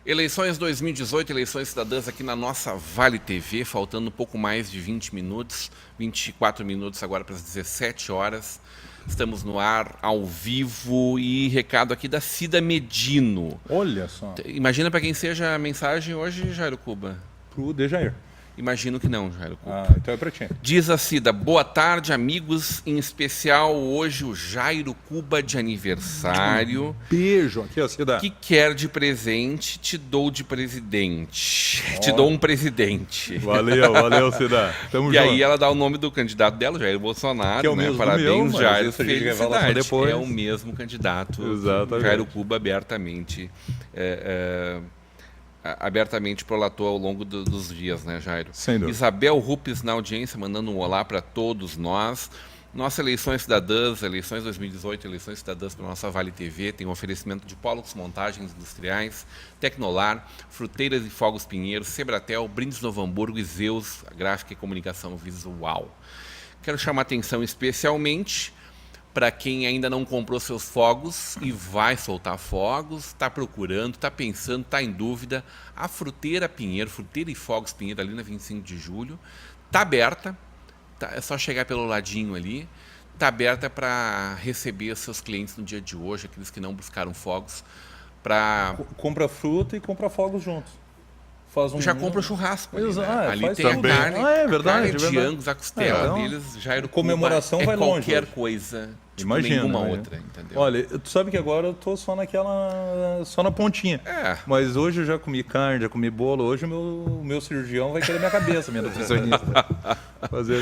Eleições 2018, eleições cidadãs aqui na nossa Vale TV, faltando um pouco mais de 20 minutos, 24 minutos agora para as 17 horas. Estamos no ar, ao vivo, e recado aqui da Cida Medino. Olha só. Imagina para quem seja a mensagem hoje, Jairo Cuba. Pro Dejair. Imagino que não, Jairo Cuba. Então é pra ti. Diz a Cida, boa tarde, amigos, em especial hoje o Jairo Cuba de aniversário. Beijo aqui, ó, Cida. Que quer de presente, te dou de presidente. Te dou um presidente. Valeu, Cida. Tamo E junto. aí ela dá o nome do candidato dela, Jair Bolsonaro, Que é o né? mesmo Parabéns, meu, Jair. isso a gente revela só Felicidade. depois. É o mesmo candidato. Exatamente. Jairo Cuba abertamente prolatou ao longo dos dias, né, Jairo? Sem dúvida. Isabel Rupes na audiência, mandando um olá para todos nós. Nossa Eleições Cidadãs, eleições 2018, eleições cidadãs para a nossa Vale TV, tem um oferecimento de Pollux Montagens Industriais, Tecnolar, Fruteiras e Fogos Pinheiros, Sebratel, Brindes Novo Hamburgo e Zeus, a gráfica e comunicação visual. Quero chamar a atenção especialmente para quem ainda não comprou seus fogos e vai soltar fogos, está procurando, está pensando, está em dúvida. A Fruteira Pinheiro, Fruteira e Fogos Pinheiro, ali na 25 de julho, está aberta. É só chegar pelo ladinho ali. Está aberta para receber seus clientes no dia de hoje, aqueles que não buscaram fogos. Compra fruta e compra fogos juntos. Já compra o churrasco. Ali, Exato, né? Ali faz tem também. a carne, É verdade, a carne é de verdade. Angus, a costela então, deles, Jairo comemoração Cuba, vai longe qualquer hoje. coisa, tipo Imagina, nenhuma né? outra, entendeu? Olha, tu sabe que agora eu tô só na pontinha. É. Mas hoje eu já comi carne, já comi bolo. Hoje o meu cirurgião vai querer minha cabeça, minha nutricionista.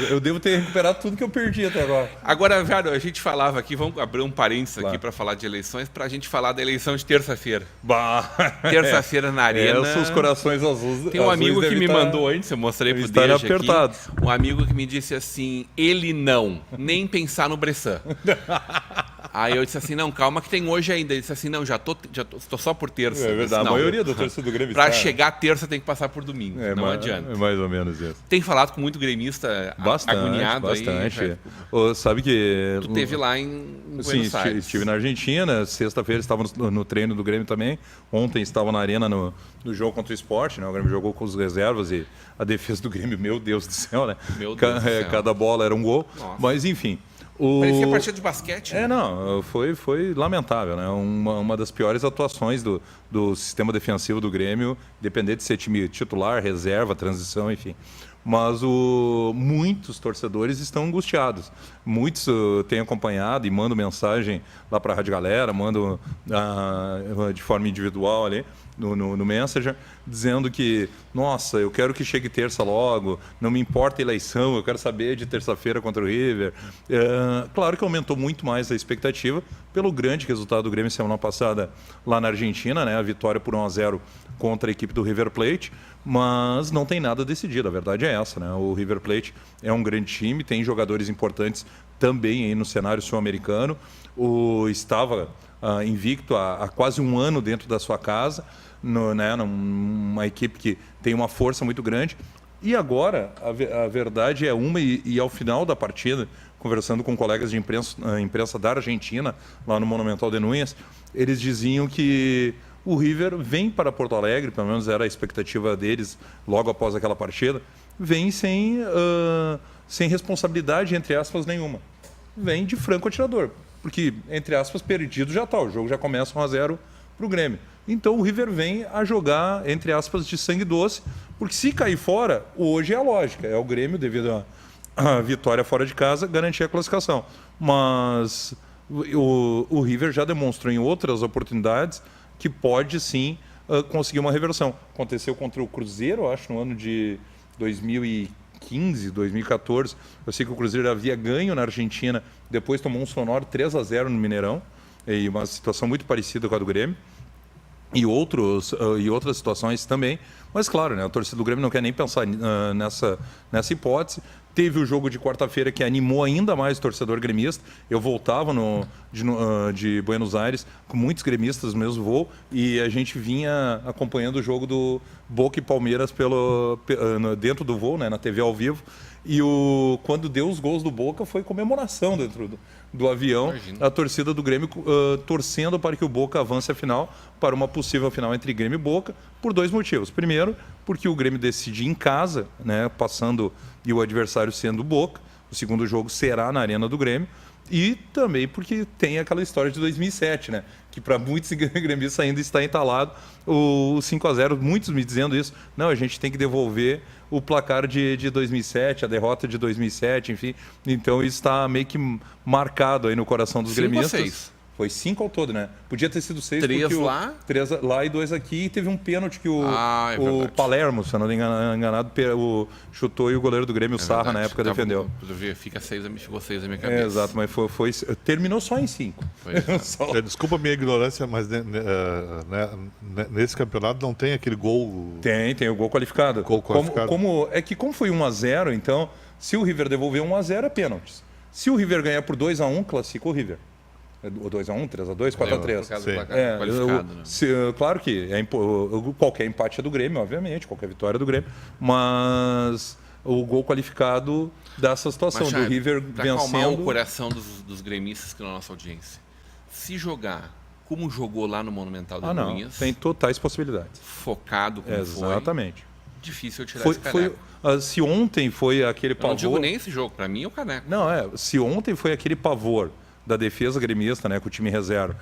Eu devo ter recuperado tudo que eu perdi até agora. Agora, Jairo, a gente falava aqui, vamos abrir um parênteses Claro. aqui para falar de eleições, para a gente falar da eleição de terça-feira. Bah. Terça-feira na Arena. Os corações azuis. Tem um amigo que me mandou antes, eu mostrei pro Deja apertados. aqui. Um amigo que me disse assim, ele não, nem pensar no Bressan. Aí eu disse assim, não, calma que tem hoje ainda. Ele disse assim, não, já tô só por terça. É Eu disse, verdade, não, a maioria do torcedor do Grêmio Pra está. chegar terça tem que passar por domingo, não adianta. É mais ou menos isso. Tem falado com muito gremista agoniado bastante. aí. Sabe que... Tu teve lá em Buenos Sim, Aires. estive na Argentina. Sexta-feira estava no treino do Grêmio também. Ontem estava na Arena no jogo contra o Sport, né? O Grêmio jogou com os reservas e a defesa do Grêmio, meu Deus do céu, né? Meu Deus do céu. Cada bola era um gol. Nossa. Mas enfim... Parecia partida de basquete. Né? Não, foi lamentável, né? Uma das piores atuações do sistema defensivo do Grêmio, depender de ser time titular, reserva, transição, enfim. Mas muitos torcedores estão angustiados. Muitos têm acompanhado e mandam mensagem lá para a Rádio Galera, mandam de forma individual ali no Messenger, dizendo que, nossa, eu quero que chegue terça logo, não me importa a eleição, eu quero saber de terça-feira contra o River. Claro que aumentou muito mais a expectativa pelo grande resultado do Grêmio semana passada lá na Argentina, né? A vitória por 1-0 contra a equipe do River Plate, mas não tem nada decidido, a verdade é essa, né? O River Plate é um grande time, tem jogadores importantes também aí no cenário sul-americano, estava invicto há quase um ano dentro da sua casa, numa equipe que tem uma força muito grande, e agora a verdade é uma, e ao final da partida, conversando com colegas de imprensa da Argentina, lá no Monumental de Núñez, eles diziam que o River vem para Porto Alegre, pelo menos era a expectativa deles logo após aquela partida, vem sem responsabilidade, entre aspas, nenhuma. Vem de franco atirador, porque, entre aspas, perdido já está, o jogo já começa 1-0 para o Grêmio. Então o River vem a jogar, entre aspas, de sangue doce, porque se cair fora, hoje é a lógica, é o Grêmio, devido à vitória fora de casa, garantir a classificação. Mas o River já demonstrou em outras oportunidades que pode sim conseguir uma reversão. Aconteceu contra o Cruzeiro, acho, no ano de 2015, 2014. Eu sei que o Cruzeiro havia ganho na Argentina, depois tomou um sonoro 3-0 no Mineirão, e uma situação muito parecida com a do Grêmio. E outras situações também. Mas, claro, né, a torcida do Grêmio não quer nem pensar nessa hipótese. Teve o jogo de quarta-feira que animou ainda mais o torcedor gremista. Eu voltava de Buenos Aires com muitos gremistas no mesmo voo e a gente vinha acompanhando o jogo do Boca e Palmeiras dentro do voo, né, na TV ao vivo. E quando deu os gols do Boca foi comemoração dentro do avião. Imagina. A torcida do Grêmio torcendo para que o Boca avance a final, para uma possível final entre Grêmio e Boca, por 2 motivos. Primeiro, porque o Grêmio decide em casa, né, passando e o adversário sendo o Boca. O segundo jogo será na Arena do Grêmio. E também porque tem aquela história de 2007, né? Que para muitos gremistas ainda está entalado o 5-0. Muitos me dizendo isso. Não, a gente tem que devolver o placar de 2007, a derrota de 2007, enfim. Então isso está meio que marcado aí no coração dos gremistas. 5 ou 6? Foi 5 ao todo, né? Podia ter sido 6. 3 lá? 3 lá e 2 aqui. E teve um pênalti que o Palermo, se eu não me enganado, chutou e o goleiro do Grêmio, o Sarra, na época, defendeu. Ficou 6 na minha cabeça. Exato, mas terminou só em 5. Desculpa a minha ignorância, mas nesse campeonato não tem aquele gol... Tem o gol qualificado. Como foi 1-0, então, se o River devolver 1-0, é pênaltis. Se o River ganhar por 2-1, classifica o River. 2-1, 3-2, 4-3. Claro que qualquer empate é do Grêmio, obviamente, qualquer vitória é do Grêmio, mas o gol qualificado dá essa situação do River vencendo. Para acalmar o coração dos gremistas que estão na nossa audiência, se jogar como jogou lá no Monumental de Cunhas, tem totais possibilidades. Focado como exatamente. Difícil tirar esse caneco. Se ontem foi aquele pavor... Eu não digo nem esse jogo, para mim é o caneco. Não, se ontem foi aquele pavor da defesa gremista, né, com o time reserva,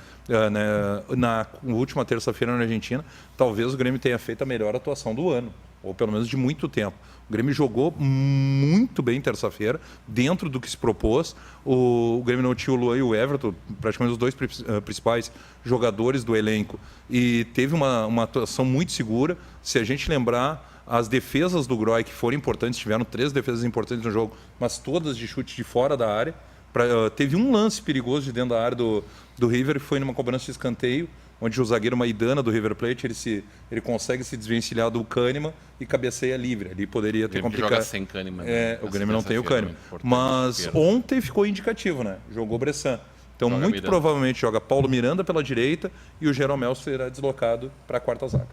na última terça-feira na Argentina, talvez o Grêmio tenha feito a melhor atuação do ano, ou pelo menos de muito tempo. O Grêmio jogou muito bem terça-feira, dentro do que se propôs. O Grêmio não tinha o Luan e o Everton, praticamente os 2 principais jogadores do elenco, e teve uma atuação muito segura. Se a gente lembrar, as defesas do Groy, que foram importantes, tiveram 3 defesas importantes no jogo, mas todas de chute de fora da área. Teve um lance perigoso de dentro da área do River, que foi numa cobrança de escanteio, onde o zagueiro Maidana do River Plate ele consegue se desvencilhar do Kahneman e cabeceia livre. Ali poderia ter complicado. Joga sem Kahneman. O Grêmio não tem o Kahneman. Mas ontem ficou indicativo, né? Jogou Bressan. Então, muito provavelmente joga Paulo Miranda pela direita e o Jeromel será deslocado para a 4ª zaga.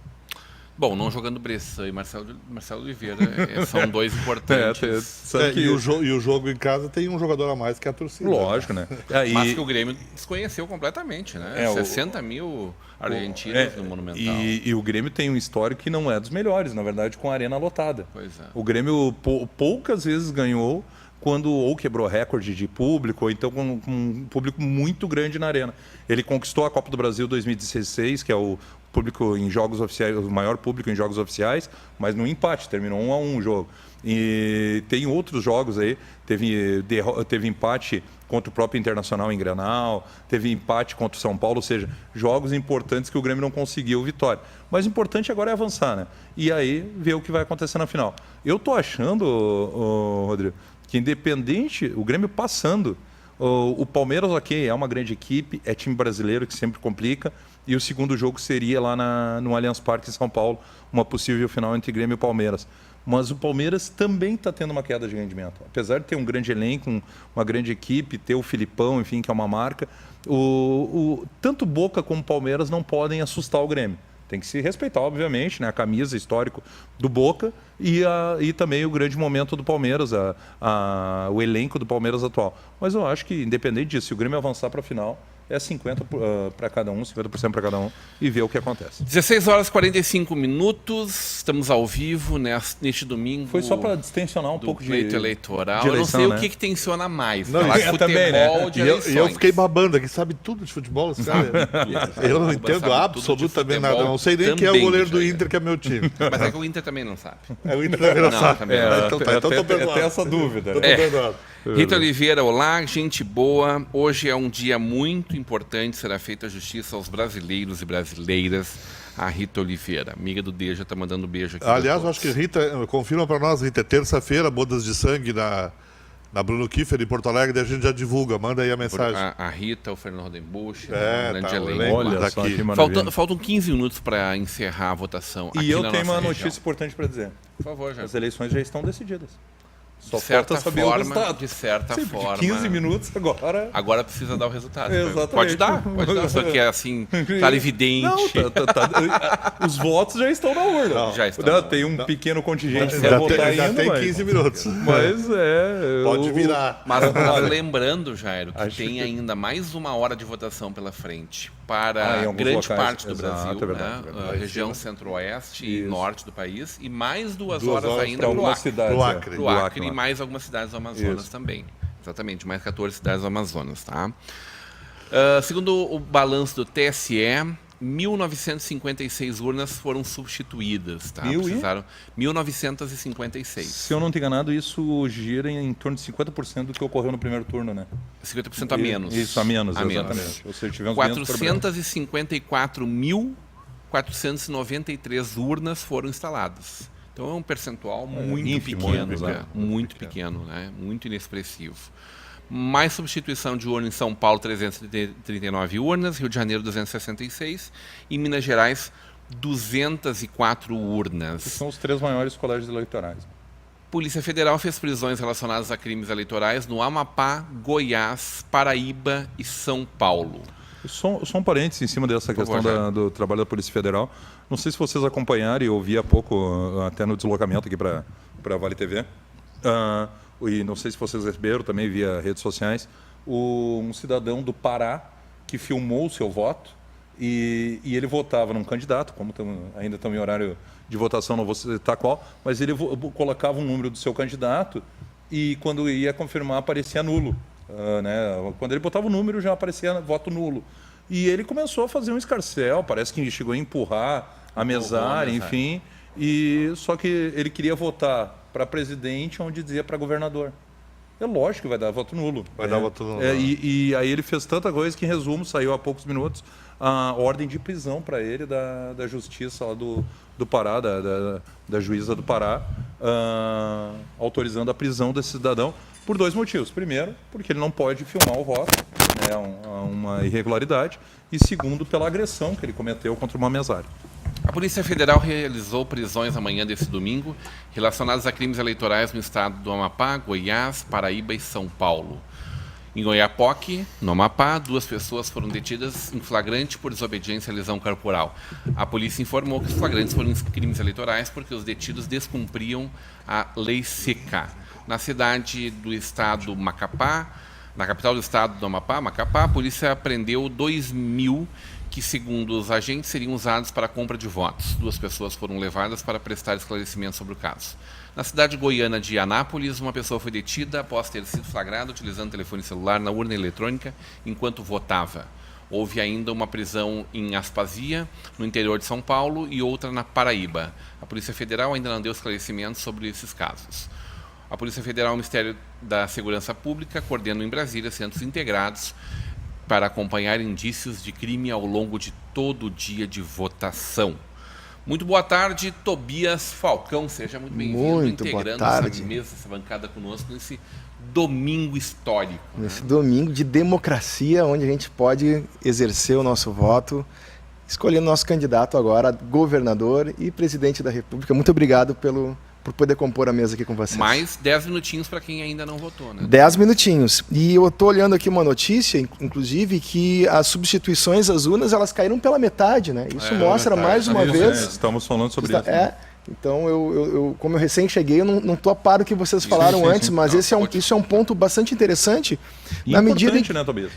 Bom, não jogando Bressan e Marcelo Oliveira são 2 importantes. E o jogo em casa tem um jogador a mais que a torcida. Lógico, né? Mas que o Grêmio desconheceu completamente, né? 60 mil argentinos no Monumental. E o Grêmio tem um histórico que não é dos melhores, na verdade, com a arena lotada. Pois é. O Grêmio poucas vezes ganhou quando ou quebrou recorde de público, ou então com um público muito grande na arena. Ele conquistou a Copa do Brasil 2016, que é o público em jogos oficiais, o maior público em jogos oficiais, mas no empate, terminou 1-1 o jogo. E tem outros jogos aí, teve empate contra o próprio Internacional em Grenal, teve empate contra o São Paulo, ou seja, jogos importantes que o Grêmio não conseguiu vitória. Mas o importante agora é avançar, né? E aí ver o que vai acontecer na final. Eu tô achando, Rodrigo, que independente, o Grêmio passando, o Palmeiras, ok, é uma grande equipe, é time brasileiro que sempre complica, e o segundo jogo seria lá no Allianz Parque em São Paulo, uma possível final entre Grêmio e Palmeiras. Mas o Palmeiras também está tendo uma queda de rendimento. Apesar de ter um grande elenco, uma grande equipe, ter o Filipão, enfim, que é uma marca, tanto Boca como Palmeiras não podem assustar o Grêmio. Tem que se respeitar, obviamente, né? A camisa histórico do Boca e também o grande momento do Palmeiras, o elenco do Palmeiras atual. Mas eu acho que, independente disso, se o Grêmio avançar para a final, é 50% para cada um, 50% para cada um, e ver o que acontece. 16h45, estamos ao vivo neste domingo. Foi só para distensionar um pouco de pleito eleitoral. De eleição, eu não sei né? o que tensiona mais. Não, falar de futebol, também, né? de E eu fiquei babando aqui, sabe tudo de futebol, sabe? Eu não entendo absolutamente nada. Não sei nem quem é o goleiro do Inter, que é meu time. Mas é que o Inter também não sabe. O Inter também não sabe. Então tô perdoado. Até essa dúvida. Tô perdoado. Rita Oliveira, olá, gente boa. Hoje é um dia muito importante, será feita a justiça aos brasileiros e brasileiras. A Rita Oliveira, amiga do Deja, está mandando um beijo aqui. Aliás, eu acho que Rita, confirma para nós, Rita, terça-feira, bodas de sangue na Bruno Kiefer, em Porto Alegre, daí a gente já divulga, manda aí a mensagem. A Rita, o Fernando Rodenbusch, o grande elenco. Olha só que maravilha. Faltam 15 minutos para encerrar a votação. E eu tenho uma notícia importante para dizer. Por favor, já. As eleições já estão decididas. Só de certa falta saber o forma, resultado. de certa Sim, forma. de 15 minutos agora... Agora precisa dar o resultado. Exatamente. Pode dar. Só que é assim, tá evidente. Não, os votos já estão na urna. Não, já estão. Tem um pequeno contingente que vai Já votar tem, ainda, já tem mas... 15 minutos. Mas Pode virar. Mas lembrando, Jairo, que tem ainda mais 1 hora de votação pela frente para grande parte do Brasil, é verdade, né? verdade. A região centro-oeste e Isso. norte do país, e mais 2 2 horas horas ainda pra para o algumas Acre. cidades. Pro Acre. Pro Acre e mais algumas cidades do Amazonas Isso. também. Exatamente, mais 14 cidades do Amazonas, tá? Segundo o balanço do TSE, 1.956 urnas foram substituídas, tá? Precisaram 1.956. Se eu não estou enganado, isso gira em torno de 50% do que ocorreu no primeiro turno, né? 50% a menos. Isso, a menos, exatamente. Ou seja, tivemos menos problemas. 454.493 urnas foram instaladas. Então é um percentual muito ínfimo, pequeno, né? cara. Muito pequeno, né? Muito inexpressivo. Mais substituição de urna em São Paulo, 339 urnas, Rio de Janeiro, 266, e em Minas Gerais, 204 urnas. São os 3 maiores colégios eleitorais. Polícia Federal fez prisões relacionadas a crimes eleitorais no Amapá, Goiás, Paraíba e São Paulo. Só um parênteses em cima dessa Por questão favor, do trabalho da Polícia Federal. Não sei se vocês acompanharam, e eu vi há pouco, até no deslocamento aqui para a Vale TV, e não sei se vocês receberam também via redes sociais, um cidadão do Pará que filmou o seu voto e ele votava num candidato, como ainda estamos em horário de votação, não vou citar qual, mas ele colocava um número do seu candidato e quando ia confirmar aparecia nulo. Né? Quando ele botava o número já aparecia voto nulo. E ele começou a fazer um escarcéu, parece que chegou a empurrar a mesária, enfim. Só que ele queria votar para presidente, onde dizia para governador. É lógico que vai dar voto nulo. Vai dar voto nulo. E aí ele fez tanta coisa que, em resumo, saiu há poucos minutos a ordem de prisão para ele da justiça lá do Pará, da juíza do Pará, autorizando a prisão desse cidadão por 2 motivos. Primeiro, porque ele não pode filmar o voto, né, uma irregularidade. E segundo, pela agressão que ele cometeu contra uma mesária. A Polícia Federal realizou prisões amanhã desse domingo relacionadas a crimes eleitorais no estado do Amapá, Goiás, Paraíba e São Paulo. Em Goiapoque, no Amapá, 2 pessoas foram detidas em flagrante por desobediência à lesão corporal. A polícia informou que os flagrantes foram crimes eleitorais porque os detidos descumpriam a lei seca. Na cidade do estado Macapá, na capital do estado do Amapá, Macapá, a polícia apreendeu 2.000 que, segundo os agentes, seriam usados para a compra de votos. 2 pessoas foram levadas para prestar esclarecimentos sobre o caso. Na cidade goiana de Anápolis, uma pessoa foi detida após ter sido flagrada utilizando telefone celular na urna eletrônica enquanto votava. Houve ainda uma prisão em Aspazia, no interior de São Paulo, e outra na Paraíba. A Polícia Federal ainda não deu esclarecimentos sobre esses casos. A Polícia Federal e o Ministério da Segurança Pública coordenam em Brasília centros integrados para acompanhar indícios de crime ao longo de todo o dia de votação. Muito boa tarde, Tobias Falcão, seja muito bem-vindo, integrando essa mesa, essa bancada conosco nesse domingo histórico. Nesse domingo de democracia, onde a gente pode exercer o nosso voto, escolhendo nosso candidato agora, governador e presidente da República. Muito obrigado por poder compor a mesa aqui com vocês. Mais 10 minutinhos para quem ainda não votou, né? 10 minutinhos. E eu estou olhando aqui uma notícia, inclusive, que as substituições às urnas, elas caíram pela metade, né? Isso mostra mais uma vez... Estamos falando sobre isso. Então, como eu recém cheguei, eu não estou a par do que vocês falaram antes, mas isso é um ponto bastante interessante. Na medida né, Tobias?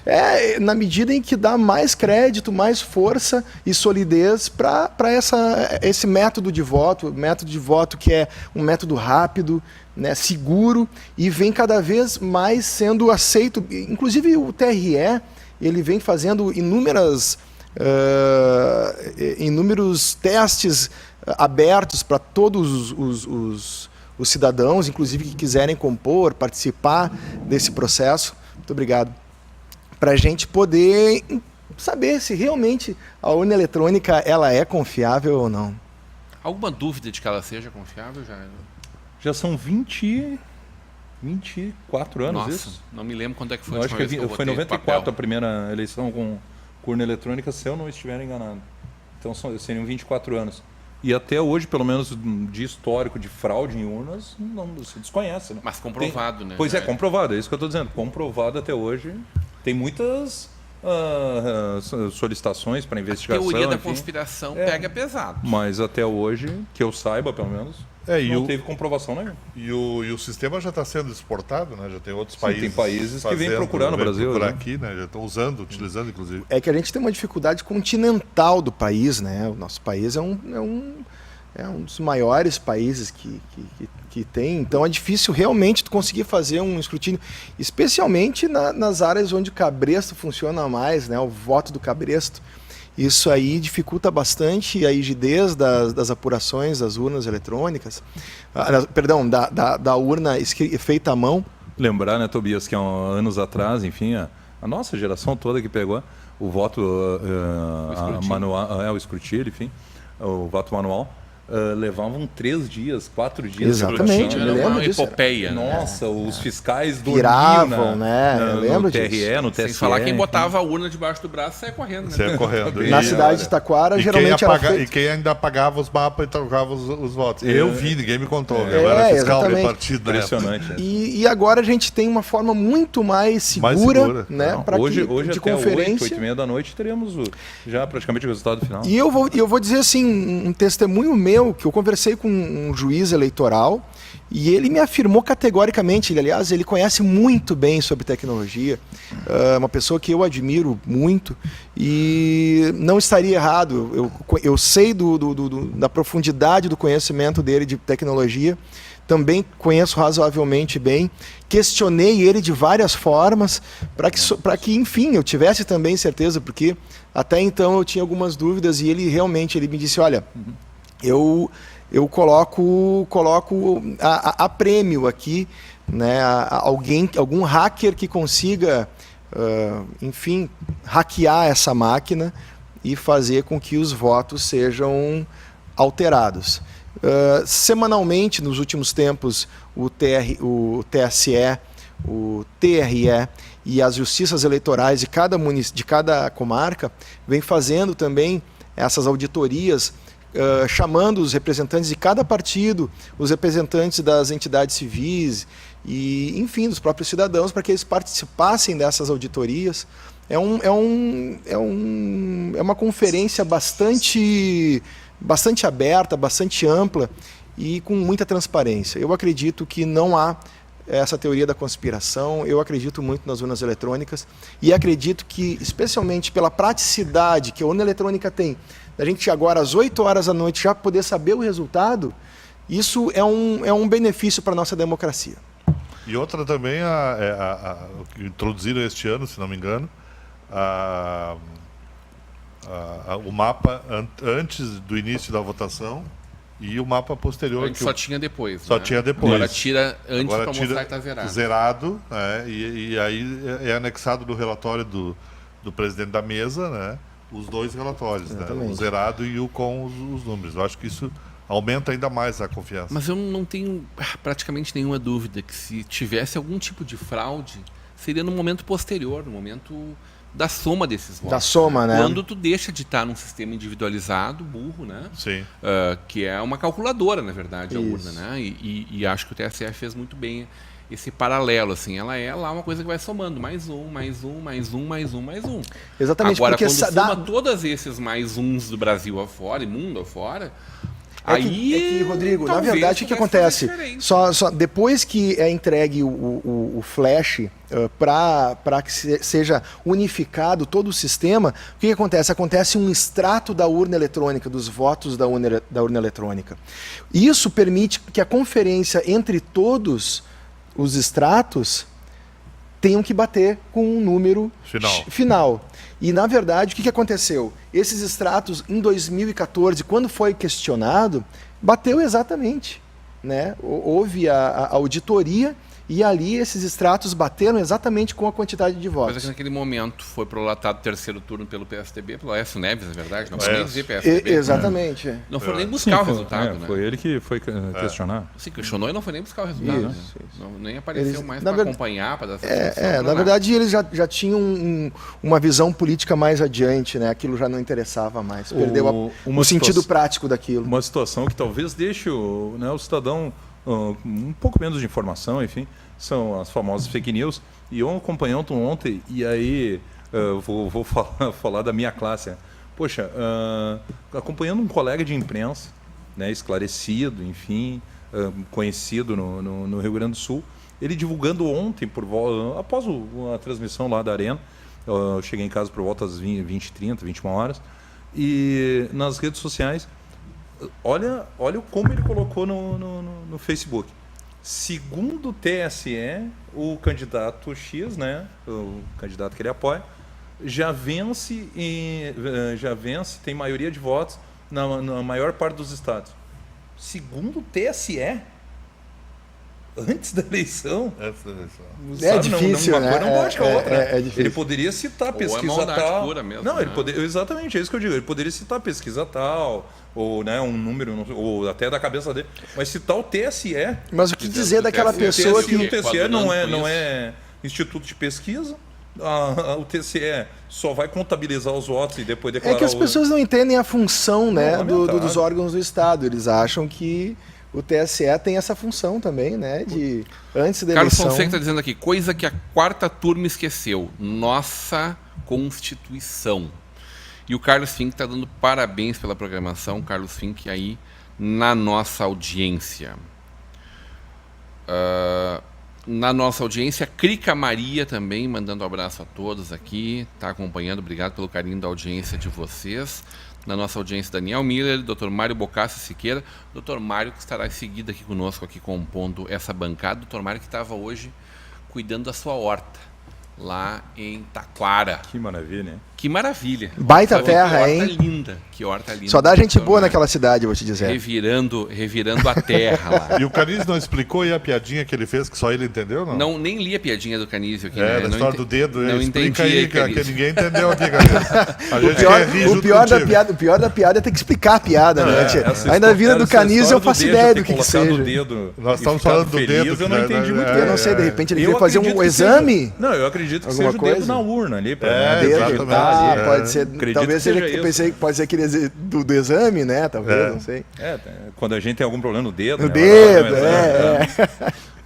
Na medida em que dá mais crédito, mais força e solidez para esse método de voto que é um método rápido, né, seguro, e vem cada vez mais sendo aceito. Inclusive o TRE, ele vem fazendo inúmeros testes abertos para todos os cidadãos, inclusive que quiserem compor, participar desse processo. Muito obrigado. Para a gente poder saber se realmente a urna eletrônica ela é confiável ou não. Alguma dúvida de que ela seja confiável, Jairo? Já são 24 anos. Nossa, isso? Não me lembro quando é que foi. Eu acho que foi em 94 papel. a primeira eleição com urna eletrônica, se eu não estiver enganado. Então seriam 24 anos. E até hoje, pelo menos de histórico de fraude em urnas, não se desconhece. Né? Mas comprovado, né? Pois é, comprovado, é isso que eu estou dizendo. Comprovado até hoje. Tem muitas solicitações para A investigação. teoria da enfim. conspiração pega pesado. Mas até hoje, que eu saiba, pelo menos, não teve comprovação nenhuma. E o sistema já está sendo exportado, né? Já tem outros Sim, países. tem países que vêm fazendo, procurar no Brasil. Por né? aqui, né? Já estão utilizando, inclusive. É que a gente tem uma dificuldade continental do país, né? O nosso país é um dos maiores países que tem, então é difícil realmente tu conseguir fazer um escrutínio, especialmente nas áreas onde o cabresto funciona mais, né? O voto do cabresto. Isso aí dificulta bastante a rigidez das apurações das urnas eletrônicas, da urna feita à mão. Lembrar, né, Tobias, que há anos atrás, enfim, a nossa geração toda que pegou o voto manual, o escrutínio, enfim, o voto manual, levavam 3 dias, 4 dias. Exatamente, Era me lembro uma disso. epopeia, né? Nossa, os fiscais Viravam, né? Eu lembro no TRE, disso. no TSE. Sem falar quem botava a urna debaixo do braço e saia correndo, né? Saia correndo. Na cidade de Taquara, geralmente era feito. E quem ainda apagava os mapas e trocava os votos. Eu vi, ninguém me contou. Eu era fiscal exatamente. de partido. Impressionante. E agora a gente tem uma forma muito mais segura, né? Não, Pra hoje de até conferência. 8, 8h30 da noite, teremos já praticamente o resultado final. E eu vou dizer assim, um testemunho meu, que eu conversei com um juiz eleitoral e ele me afirmou categoricamente, ele conhece muito bem sobre tecnologia, uma pessoa que eu admiro muito e não estaria errado, eu sei da profundidade do conhecimento dele de tecnologia, também conheço razoavelmente bem, questionei ele de várias formas para que, enfim, eu tivesse também certeza, porque até então eu tinha algumas dúvidas e ele me disse, olha, eu coloco a prêmio aqui, né, algum hacker que consiga, enfim, hackear essa máquina e fazer com que os votos sejam alterados. Semanalmente, nos últimos tempos, o TSE, o TRE e as justiças eleitorais de cada comarca vem fazendo também essas auditorias, chamando os representantes de cada partido, os representantes das entidades civis e, enfim, dos próprios cidadãos, para que eles participassem dessas auditorias. É uma conferência bastante aberta, bastante ampla e com muita transparência. Eu acredito que não há essa teoria da conspiração, eu acredito muito nas urnas eletrônicas e acredito que, especialmente pela praticidade que a urna eletrônica tem, da gente agora às 8 horas da noite já poder saber o resultado, isso é um benefício para a nossa democracia. E outra também, que introduziram este ano, se não me engano, o mapa antes do início da votação e o mapa posterior. Só tinha depois. Só tinha depois. Agora tira antes para mostrar que está zerado. Zerado, né? E aí é anexado no relatório do presidente da mesa, né? Os dois relatórios, né? O zerado e o com os números. Eu acho que isso aumenta ainda mais a confiança. Mas eu não tenho praticamente nenhuma dúvida que se tivesse algum tipo de fraude, seria no momento posterior, no momento da soma desses votos. Da soma, né? Quando tu deixa de estar num sistema individualizado, burro, né? Sim. Que é uma calculadora, na verdade, a Isso. urna, né? E acho que o TSE fez muito bem esse paralelo, assim. Ela é lá uma coisa que vai somando. Mais um, mais um, mais um, mais um, mais um. Exatamente. Agora, porque quando soma todos esses mais uns do Brasil afora e mundo afora, aí, Rodrigo, na verdade, o que acontece? Só depois que é entregue o flash para que seja unificado todo o sistema, o que acontece? Acontece um extrato da urna eletrônica, dos votos da urna eletrônica. Isso permite que a conferência entre todos os extratos tenham que bater com um número final. E, na verdade, o que aconteceu? Esses extratos, em 2014, quando foi questionado, bateu exatamente, né? Houve a auditoria e ali esses extratos bateram exatamente com a quantidade de votos. Coisa que naquele momento foi prolatado o terceiro turno pelo PSDB, pelo Aécio Neves, na verdade, não foi nem dizer PSDB. Exatamente. Não foram nem buscar o resultado, né? Foi ele que foi questionar. Se questionou e não foi nem buscar o resultado. Isso, né? isso. Não, nem apareceu Eles, mais na para ver- acompanhar, para dar satisfação. Na verdade, eles já tinham uma visão política mais adiante, né? Aquilo já não interessava mais. Perdeu o sentido prático daquilo. Uma situação que talvez deixe o cidadão um pouco menos de informação, enfim, são as famosas fake news. E eu acompanhando ontem, e aí vou falar da minha classe. Né? Poxa, acompanhando um colega de imprensa, né, esclarecido, enfim, conhecido no Rio Grande do Sul, ele divulgando ontem, após a transmissão lá da Arena, eu cheguei em casa por volta das 20h30, 21 horas, e nas redes sociais, olha como ele colocou no Facebook. Segundo o TSE, o candidato X, né, o candidato que ele apoia, já vence, tem maioria de votos na maior parte dos estados. Segundo o TSE, antes da eleição, difícil, uma coisa não bate com a outra. É difícil. Ele poderia citar pesquisa maldade tal. pura mesmo, Não, né? exatamente, é isso que eu digo. Ele poderia citar pesquisa tal, ou né, um número, ou até da cabeça dele. Mas citar o TSE. Mas o que dizer daquela pessoa O TSE que... não é instituto de pesquisa. O TSE só vai contabilizar os votos e depois declarar... É que as pessoas não entendem a função, né, lamentável. dos órgãos do Estado. Eles acham que o TSE tem essa função também, né, de antes da Carlos eleição... Fonseca está dizendo aqui, coisa que a quarta turma esqueceu, nossa Constituição. E o Carlos Fink está dando parabéns pela programação, Carlos Fink aí na nossa audiência. Na nossa audiência, Crica Maria também, mandando um abraço a todos aqui, está acompanhando, obrigado pelo carinho da audiência de vocês. Na nossa audiência, Daniel Miller, Dr. Mário Bocassi Siqueira, Dr. Mário que estará em seguida aqui conosco, aqui compondo essa bancada, Dr. Mário que estava hoje cuidando da sua horta, lá em Taquara. Que maravilha, hein? Que maravilha. Baita Sabe, terra, que horta hein? linda, que horta linda. Só dá gente Dr. boa Mário. naquela cidade, eu vou te dizer. Revirando a terra lá. E o Canis não explicou aí a piadinha que ele fez, que só ele entendeu, não? Não, nem li a piadinha do Canísio aqui. É, né? da Não história ente- do dedo. Não Explica entendi, aí, que Canísio. ninguém entendeu aqui, Canis. A gente quer rir O junto pior, contigo. o pior da piada é ter que explicar a piada, né? tia? Ainda a vida do Canis Canísio eu faço ideia do que seja. Nós estamos falando do dedo, Eu não né, entendi né, muito é, bem. Eu não sei, de repente ele Eu queria fazer acredito um que exame. Não, eu acredito que Alguma seja o dedo coisa? na urna ali. Exatamente. Pode ser. Acredito Talvez que ele seja isso. pensei que pode ser aquele do exame, né? Talvez, não sei. Quando a gente tem algum problema no dedo. No né, dedo, vai fazer um exame, é.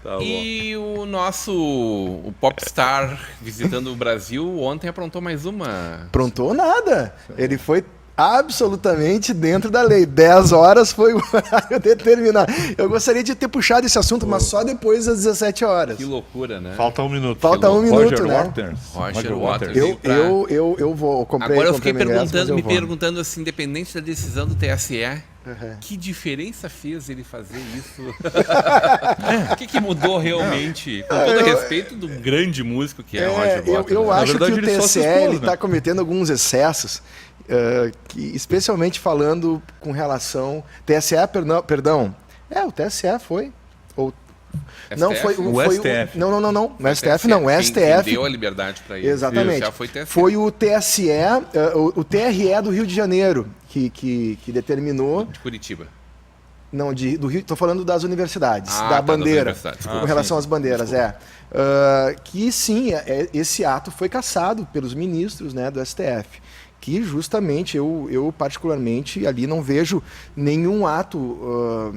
Tá bom. E o Popstar visitando o Brasil ontem aprontou mais uma. Aprontou nada. Ele foi absolutamente dentro da lei. 10 horas foi o horário determinado. Eu gostaria de ter puxado esse assunto, mas só depois das 17 horas. Que loucura, né? Falta um minuto. Falta um minuto, Roger né? Waters. Roger Waters. Eu vou comprei. Agora eu comprei fiquei meu ingresso, mas eu me vou. perguntando assim, independente da decisão do TSE, Uhum. que diferença fez ele fazer isso? O que mudou realmente? Com todo respeito do grande músico que é Roger Waters. Eu né? acho verdade, que o ele só se TSE expôs, está né? cometendo alguns excessos, que, especialmente falando com relação... TSE, perdão. O TSE foi... Ou, não, STF? foi O STF. Não. No STF não, o Quem STF... deu a liberdade para ele. Exatamente. Já foi TSE. Foi o TSE, o TRE do Rio de Janeiro, que determinou... De Curitiba. Não, do Rio, estou falando das universidades, Ah, da tá, das bandeira, universidades. com relação sim. às bandeiras, que sim, esse ato foi cassado pelos ministros, né, do STF, que justamente eu particularmente ali não vejo nenhum ato,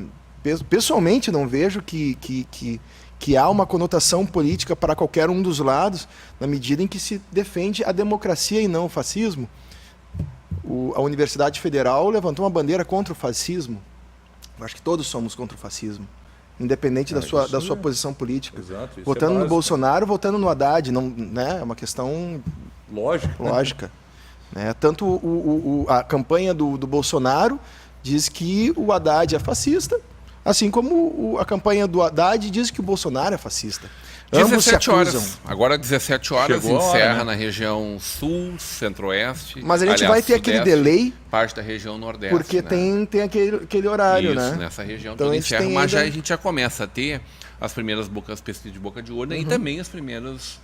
pessoalmente não vejo que há uma conotação política para qualquer um dos lados, na medida em que se defende a democracia e não o fascismo. A Universidade Federal levantou uma bandeira contra o fascismo. Eu acho que todos somos contra o fascismo, independente da sua posição política. Exato, isso votando é no básico. Bolsonaro, votando no Haddad, não, né? É uma questão lógica. Né? Tanto a campanha do Bolsonaro diz que o Haddad é fascista, assim como a campanha do Haddad diz que o Bolsonaro é fascista. Ambos se 17 acusam. horas. Agora 17 horas Chegou a hora, encerra né? na região sul, centro-oeste. Mas a gente aliás, vai ter aquele sudeste, delay, parte da região nordeste. porque né? tem aquele horário, Isso, né? nessa região Então toda a gente encerra, tem mas ainda- a gente já começa a ter as primeiras pesquisas de boca de urna e também os primeiros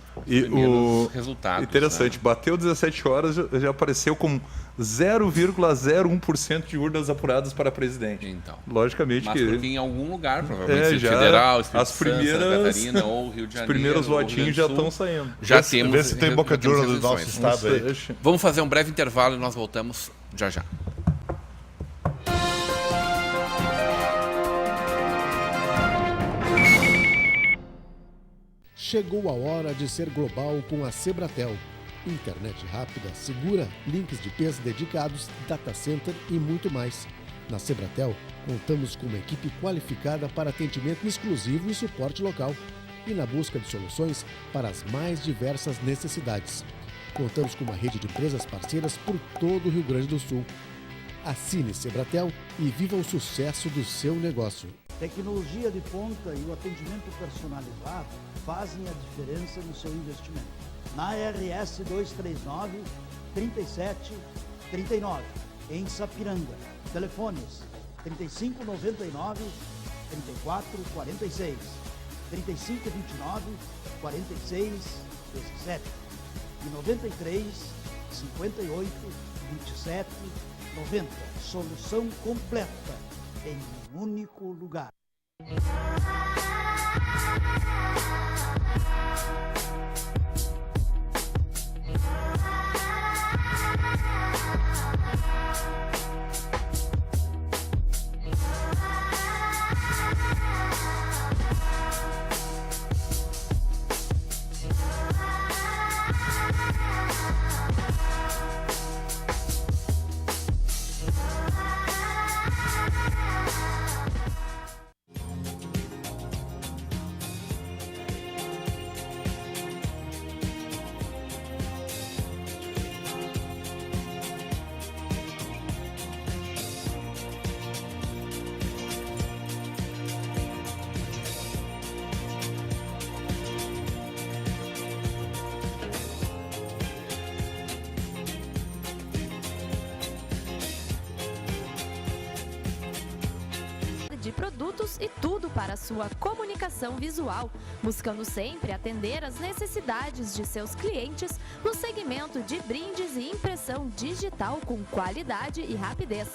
resultados. Interessante, né? bateu 17 horas, já apareceu com 0,01% de urnas apuradas para presidente. Então. Logicamente mas que... porque em algum lugar, provavelmente, já Federal, Espírito as primeiras, Santo, Santa Catarina ou Rio de Janeiro. Os primeiros votinhos já estão saindo. Já Vê temos. se tem boca de urna do nosso estado aí. Vamos fazer um breve intervalo e nós voltamos já já. Chegou a hora de ser global com a Sebratel. Internet rápida, segura, links de peso dedicados, data center e muito mais. Na Sebratel, contamos com uma equipe qualificada para atendimento exclusivo e suporte local. E na busca de soluções para as mais diversas necessidades. Contamos com uma rede de empresas parceiras por todo o Rio Grande do Sul. Assine Sebratel e viva o sucesso do seu negócio. Tecnologia de ponta e o atendimento personalizado fazem a diferença no seu investimento. Na RS 239 3739, em Sapiranga. Telefones 3599 3446, 3529 4617 e 93 58 27 90. Solução completa em um único lugar. De produtos e tudo para a sua comunicação visual, buscando sempre atender às necessidades de seus clientes no segmento de brindes e impressão digital com qualidade e rapidez.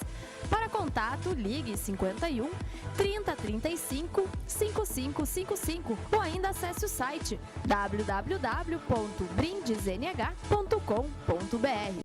Para contato, ligue 51 3035 5555 ou ainda acesse o site www.brindesnh.com.br.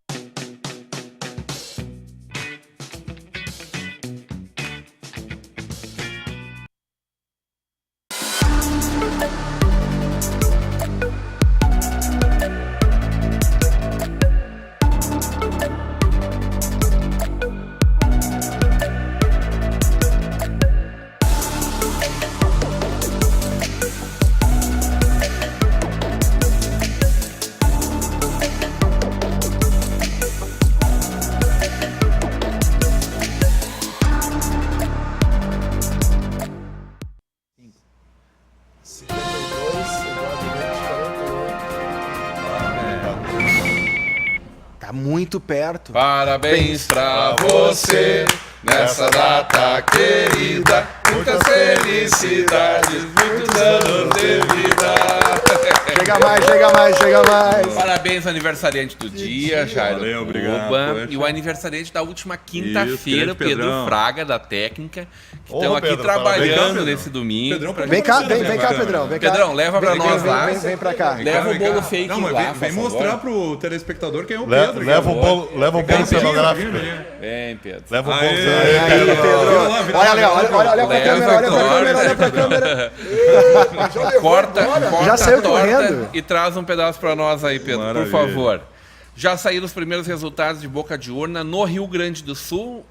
Muito perto. Parabéns pra você nessa data querida. Muitas felicidades, muitos anos de vida. Chega mais, chega mais, chega mais. Parabéns ao aniversariante do dia, Jairo. Valeu, obrigado. E o aniversariante da última quinta-feira, Isso, Pedro Pedrão. Fraga, da técnica, que Ô, estão aqui Pedro, trabalhando parabéns. nesse domingo. Pedrão, pra Vem cá, gente- vem cá, Pedrão. Vem cá. Pedrão, leva pra nós lá. Vem pra cá. Leva o bolo fake Não, mas lá, vem por mostrar favor. pro telespectador quem é o Pedro. Leva um bolo cenográfico. Vem, Pedro. Leva um bolo Aê, cenográfico. Aí, Pedro. Olha ali, olha pra Leva câmera, olha pra a câmera, olha pra torta. câmera. Corta Já a saiu torta correndo. e traz um pedaço pra nós aí, Pedro, Maravilha. por favor. Já saíram os primeiros resultados de boca de urna no Rio Grande do Sul.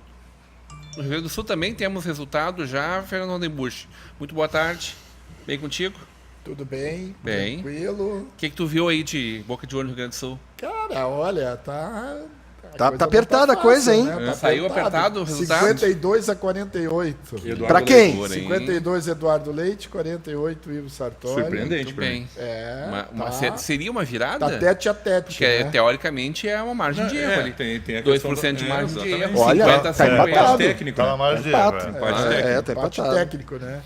No Rio Grande do Sul também temos resultado já, Fernando Rodenbusch. Muito boa tarde. Bem contigo? Tudo bem? Bem. Tranquilo. O que tu viu aí de boca de urna no Rio Grande do Sul? Cara, olha, tá... Tá coisa não apertada a fácil, coisa, hein? né? Tá Saiu apertado o resultado? 52 a 48. Pra quem? Loucura, hein? 52 Eduardo Leite, 48 Ivo Sartori. Surpreendente Muito pra mim. bem. Tá, Seria uma virada? tá tete a tete, Porque né? teoricamente é uma margem de erro ali. Tem a 2% de questão margem de erro. exatamente. Olha, 50 tá empatado. Técnico, Tá na né? margem de erro, Empate. é. Parte É, técnica. tá Parte empatado. técnico, né?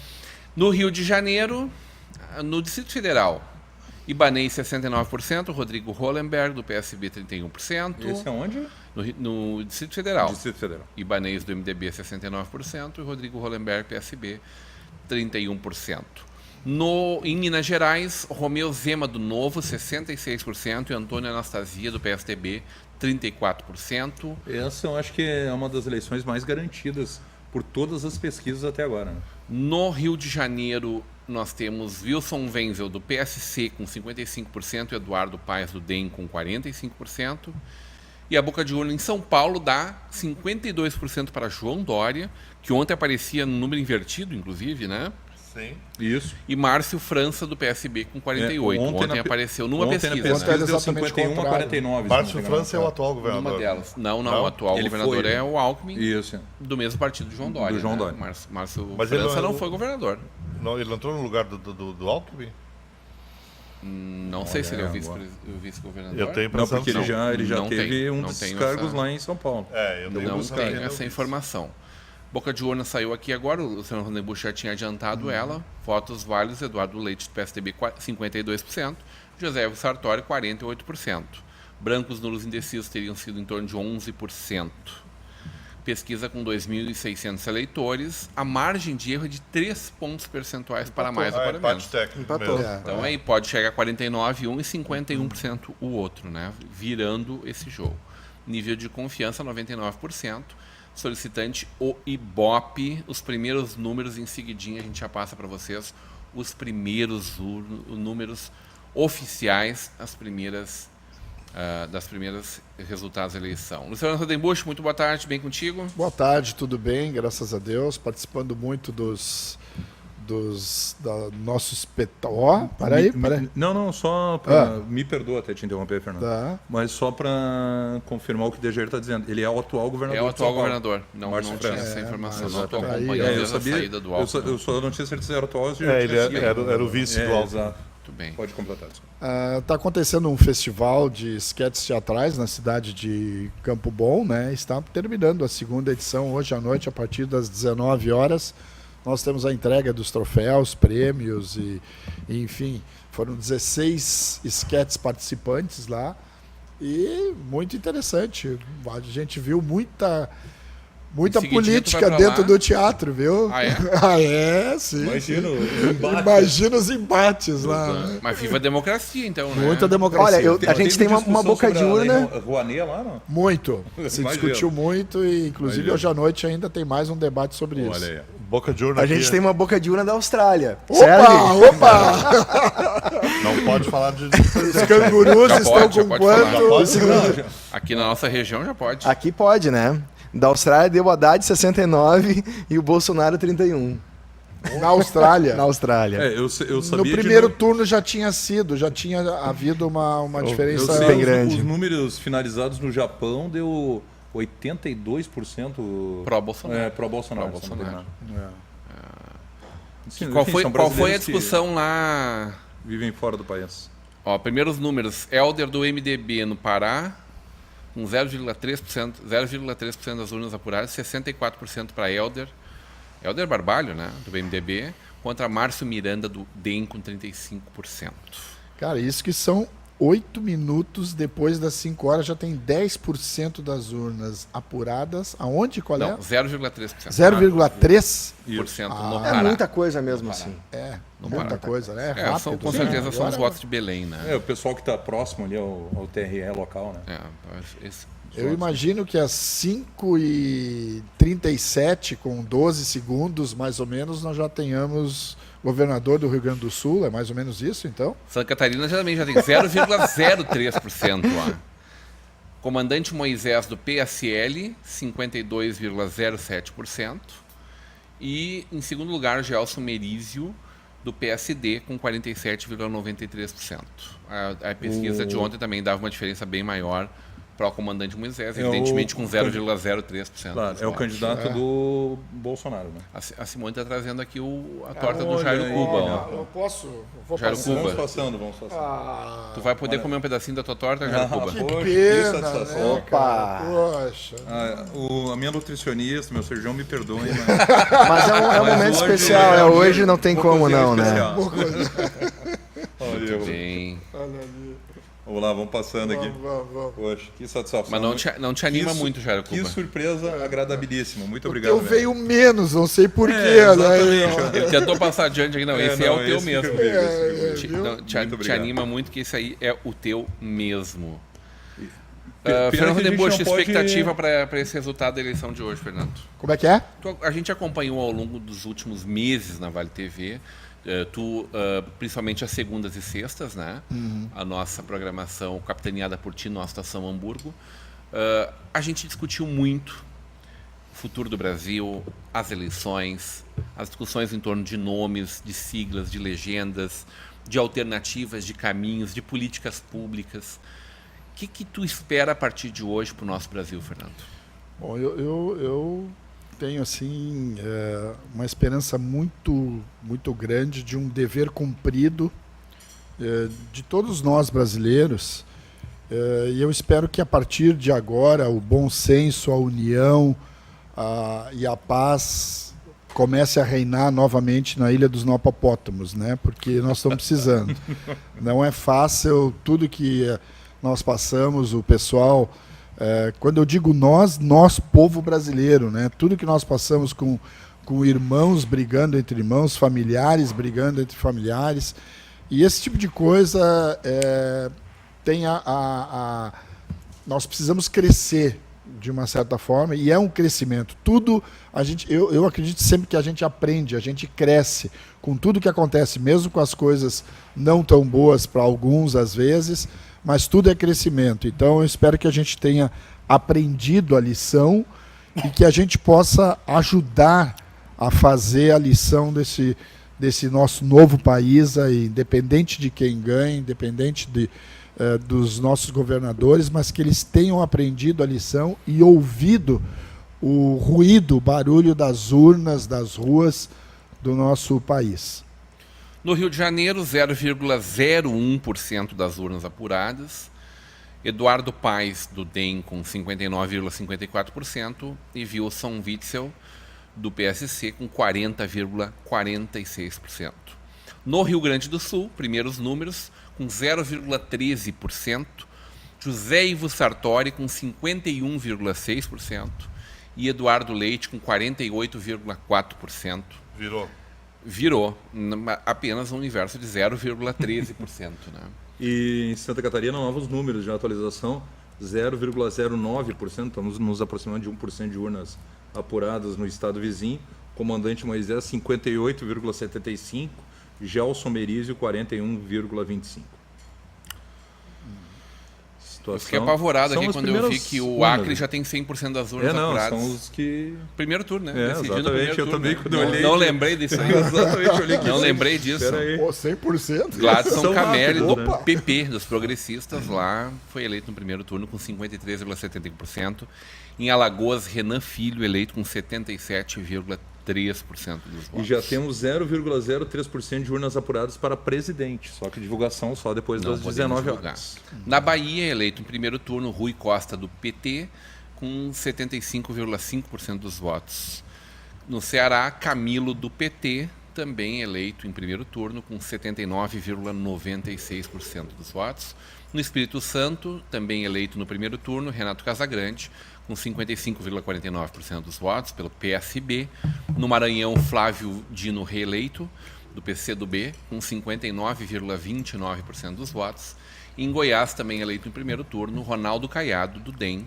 No Rio de Janeiro, no Distrito Federal, Ibanez 69%, Rodrigo Hollenberg, do PSB, 31%. Esse é onde? No Distrito Federal. Distrito Federal. Ibanez, do MDB, 69%, e Rodrigo Hollenberg, PSB, 31%. Em Minas Gerais, Romeu Zema, do Novo, 66%, e Antônio Anastasia, do PSDB, 34%. Essa eu acho que é uma das eleições mais garantidas por todas as pesquisas até agora. Né? No Rio de Janeiro, nós temos Wilson Wenzel, do PSC, com 55%, e Eduardo Paes, do DEM, com 45%. E a boca de urna em São Paulo dá 52% para João Dória, que ontem aparecia no número invertido, inclusive, né? Sim. Isso. E Márcio França, do PSB, com 48%. Ontem apareceu numa pesquisa. Na pesquisa né? deu 51 a 49. Márcio França é o atual Uma governador. delas. Não, o atual Ele governador foi, é o Alckmin, Isso. do mesmo partido do João Dória. Do João Dória. Márcio Mas ele França não- não foi governador. Não, ele entrou no lugar do Alckmin? Não sei se ele é o agora. vice-governador. Eu tenho a Não, impressão porque que não. ele já Não teve tem, um não desses tenho cargos essa- lá em São Paulo. É, eu tenho a Não impressão tem que essa não- informação. Boca de urna saiu aqui agora, o Luciano Rondebusch já tinha adiantado ela. Votos válidos, Eduardo Leite, do PSDB, 52%. José Ivo Sartori, 48%. Brancos, nulos, indecisos teriam sido em torno de 11%. Pesquisa com 2.600 eleitores. A margem de erro é de 3 pontos percentuais para mais ou para empate menos. técnico Empatou. mesmo. Então aí pode chegar a 49 um e 51% o outro, né? Virando esse jogo. Nível de confiança 99%. Solicitante o Ibope, os primeiros números em seguidinha a gente já passa para vocês os primeiros números oficiais, das primeiras resultados da eleição. Luciano Rondebusch, muito boa tarde, bem contigo? Boa tarde, tudo bem? Graças a Deus. Participando muito da nosso espetáculo. Ó, peraí. Não, só para... Me perdoa até te interromper, Fernando. Tá. Mas só para confirmar o que o Dejair está dizendo. Ele é o atual governador É o de São atual Paulo. governador. Não Márcio tinha França. essa informação. mas Não estou aí, acompanhando ó. desde a saída do Alckmin. Eu só não tinha certeza se era atual ou se Era o vice do Alckmin. Exato. Muito bem. Pode completar. Desculpa. Está acontecendo um festival de esquetes teatrais na cidade de Campo Bom, né? Está terminando a segunda edição hoje à noite, a partir das 19 horas. Nós temos a entrega dos troféus, prêmios e enfim, foram 16 esquetes participantes lá e muito interessante. A gente viu muita Em seguidinho, tu política vai pra dentro lá? do teatro, viu? Ah, é? Ah, é, sim. Imagina o sim. embate. Imagina os embates lá. Né? Mas viva a democracia, então, né? Muita democracia. Olha, a gente tem uma boca de urna. Rouanet lá, não? Muito. Se Imagina. discutiu muito e, inclusive, Imagina. hoje à noite ainda tem mais um debate sobre isso. Olha aí. Boca de urna A aqui, gente tem uma boca de urna da Austrália. Opa! não pode falar de... Os cangurus Já estão pode, já com pode falar. quanto? Aqui na nossa região já pode. Aqui pode, né? Da Austrália deu o Haddad 69 e o Bolsonaro 31. Na Austrália. Na Austrália. Eu sabia No de primeiro novo- turno já tinha havido uma diferença eu sei, bem grande. Os números finalizados no Japão deu 82% Pró-Bolsonaro. pró-Bolsonaro. Pró-Bolsonaro. Qual Qual foi a discussão lá? Vivem fora do país. Ó, primeiros números. Helder do MDB no Pará, com 0,3% das urnas apuradas, 64% para Helder Barbalho, né, do MDB, contra Márcio Miranda do DEM com 35%. Cara, isso que são 8 minutos depois das 5 horas, já tem 10% das urnas apuradas. Aonde? Qual Não, é? 0,3%. 0,3%? No É Pará. muita coisa mesmo assim. É, No muita Pará. coisa, né? É, Rápido. com né? certeza são os Agora, votos de Belém, né? O pessoal que está próximo ali ao TRE local, né? Eu imagino que às 5h37, com 12 segundos, mais ou menos, nós já tenhamos governador do Rio Grande do Sul. É mais ou menos isso, então? Santa Catarina também já tem 0,03% lá. Comandante Moisés do PSL, 52,07%. E, em segundo lugar, Gelson Merizio, do PSD, com 47,93%. A pesquisa de ontem também dava uma diferença bem maior para o comandante Moisés, É evidentemente o- com 0,03%. Claro, dos é o votos. candidato do Bolsonaro, né? A Simone está trazendo aqui a torta do olha Jairo aí, Cuba. ó. Ó. Eu posso? Vou Jairo passar. Cuba. Vamos passando. Ah, Tu vai poder comer um pedacinho da tua torta, Jairo Cuba? que Poxa, pena, satisfação. né, cara? Poxa. A minha nutricionista, meu Sergião, me perdoe, mas... Mas é um Mas momento hoje especial, hoje não tem uma como cozinha não, né? especial. Olha, Muito bem. Olha ali. Vamos lá, vamos passando aqui. Vamos. Poxa, que satisfação. Mas não te anima muito, Jairo Que Cuba. surpresa agradabilíssima. Muito obrigado. Eu mesmo. veio menos, não sei porquê, exatamente. Ele tentou passar adiante aqui, não, esse é o teu esse que mesmo. eu digo, esse que eu Te, digo. não, Muito te obrigado. anima muito que esse aí é o teu mesmo. Pena que Fernando a gente Deboche, não pode- expectativa para esse resultado da eleição de hoje, Fernando? Como é que é? A gente acompanhou ao longo dos últimos meses na Vale TV, principalmente as segundas e sextas, né? A nossa programação capitaneada por ti, nossa estação Hamburgo. A gente discutiu muito o futuro do Brasil, as eleições, as discussões em torno de nomes, de siglas, de legendas, de alternativas, de caminhos, de políticas públicas. O que tu espera a partir de hoje para o nosso Brasil, Fernando? Bom, eu tenho assim uma esperança muito grande de um dever cumprido de todos nós brasileiros, e eu espero que a partir de agora o bom senso, a união e a paz comece a reinar novamente na Ilha dos Nopopótamos, né? Porque nós estamos precisando. Não é fácil tudo que nós passamos, o pessoal... quando eu digo nós, povo brasileiro, né? Tudo que nós passamos com irmãos brigando entre irmãos, familiares brigando entre familiares, e esse tipo de coisa tem nós precisamos crescer de uma certa forma, e é um crescimento. Tudo eu acredito sempre que a gente aprende, a gente cresce com tudo que acontece, mesmo com as coisas não tão boas para alguns às vezes, mas tudo é crescimento. Então eu espero que a gente tenha aprendido a lição e que a gente possa ajudar a fazer a lição desse nosso novo país, aí, independente de quem ganhe, independente dos nossos governadores, mas que eles tenham aprendido a lição e ouvido o ruído, o barulho das urnas, das ruas do nosso país. No Rio de Janeiro, 0,01% das urnas apuradas. Eduardo Paes, do DEM, com 59,54%. E Wilson Witzel, do PSC, com 40,46%. No Rio Grande do Sul, primeiros números, com 0,13%. José Ivo Sartori, com 51,6%. E Eduardo Leite, com 48,4%. Virou apenas um universo de 0,13%. Né? E em Santa Catarina, novos números de atualização, 0,09%, estamos nos aproximando de 1% de urnas apuradas no estado vizinho. Comandante Moisés, 58,75%, Gelson Merizio, 41,25%. Eu fiquei apavorado aqui quando eu vi que o Acre já tem 100% das urnas apuradas. São os que... Primeiro turno, né? Exatamente, eu também quando eu olhei... Não lembrei disso aí. Exatamente, eu olhei que não lembrei disso. Pô, 100%? Gladson Camelli, do rápidos, né? PP, dos progressistas, lá, foi eleito no primeiro turno com 53,75%. Em Alagoas, Renan Filho, eleito com 77,3% dos votos. E já temos 0,03% de urnas apuradas para presidente, só que divulgação só depois das 19 horas. Na Bahia, eleito em primeiro turno, Rui Costa, do PT, com 75,5% dos votos. No Ceará, Camilo, do PT, também eleito em primeiro turno, com 79,96% dos votos. No Espírito Santo, também eleito no primeiro turno, Renato Casagrande, com 55,49% dos votos pelo PSB. No Maranhão, Flávio Dino, reeleito, do PCdoB, com 59,29% dos votos. E em Goiás, também eleito em primeiro turno, Ronaldo Caiado, do DEM,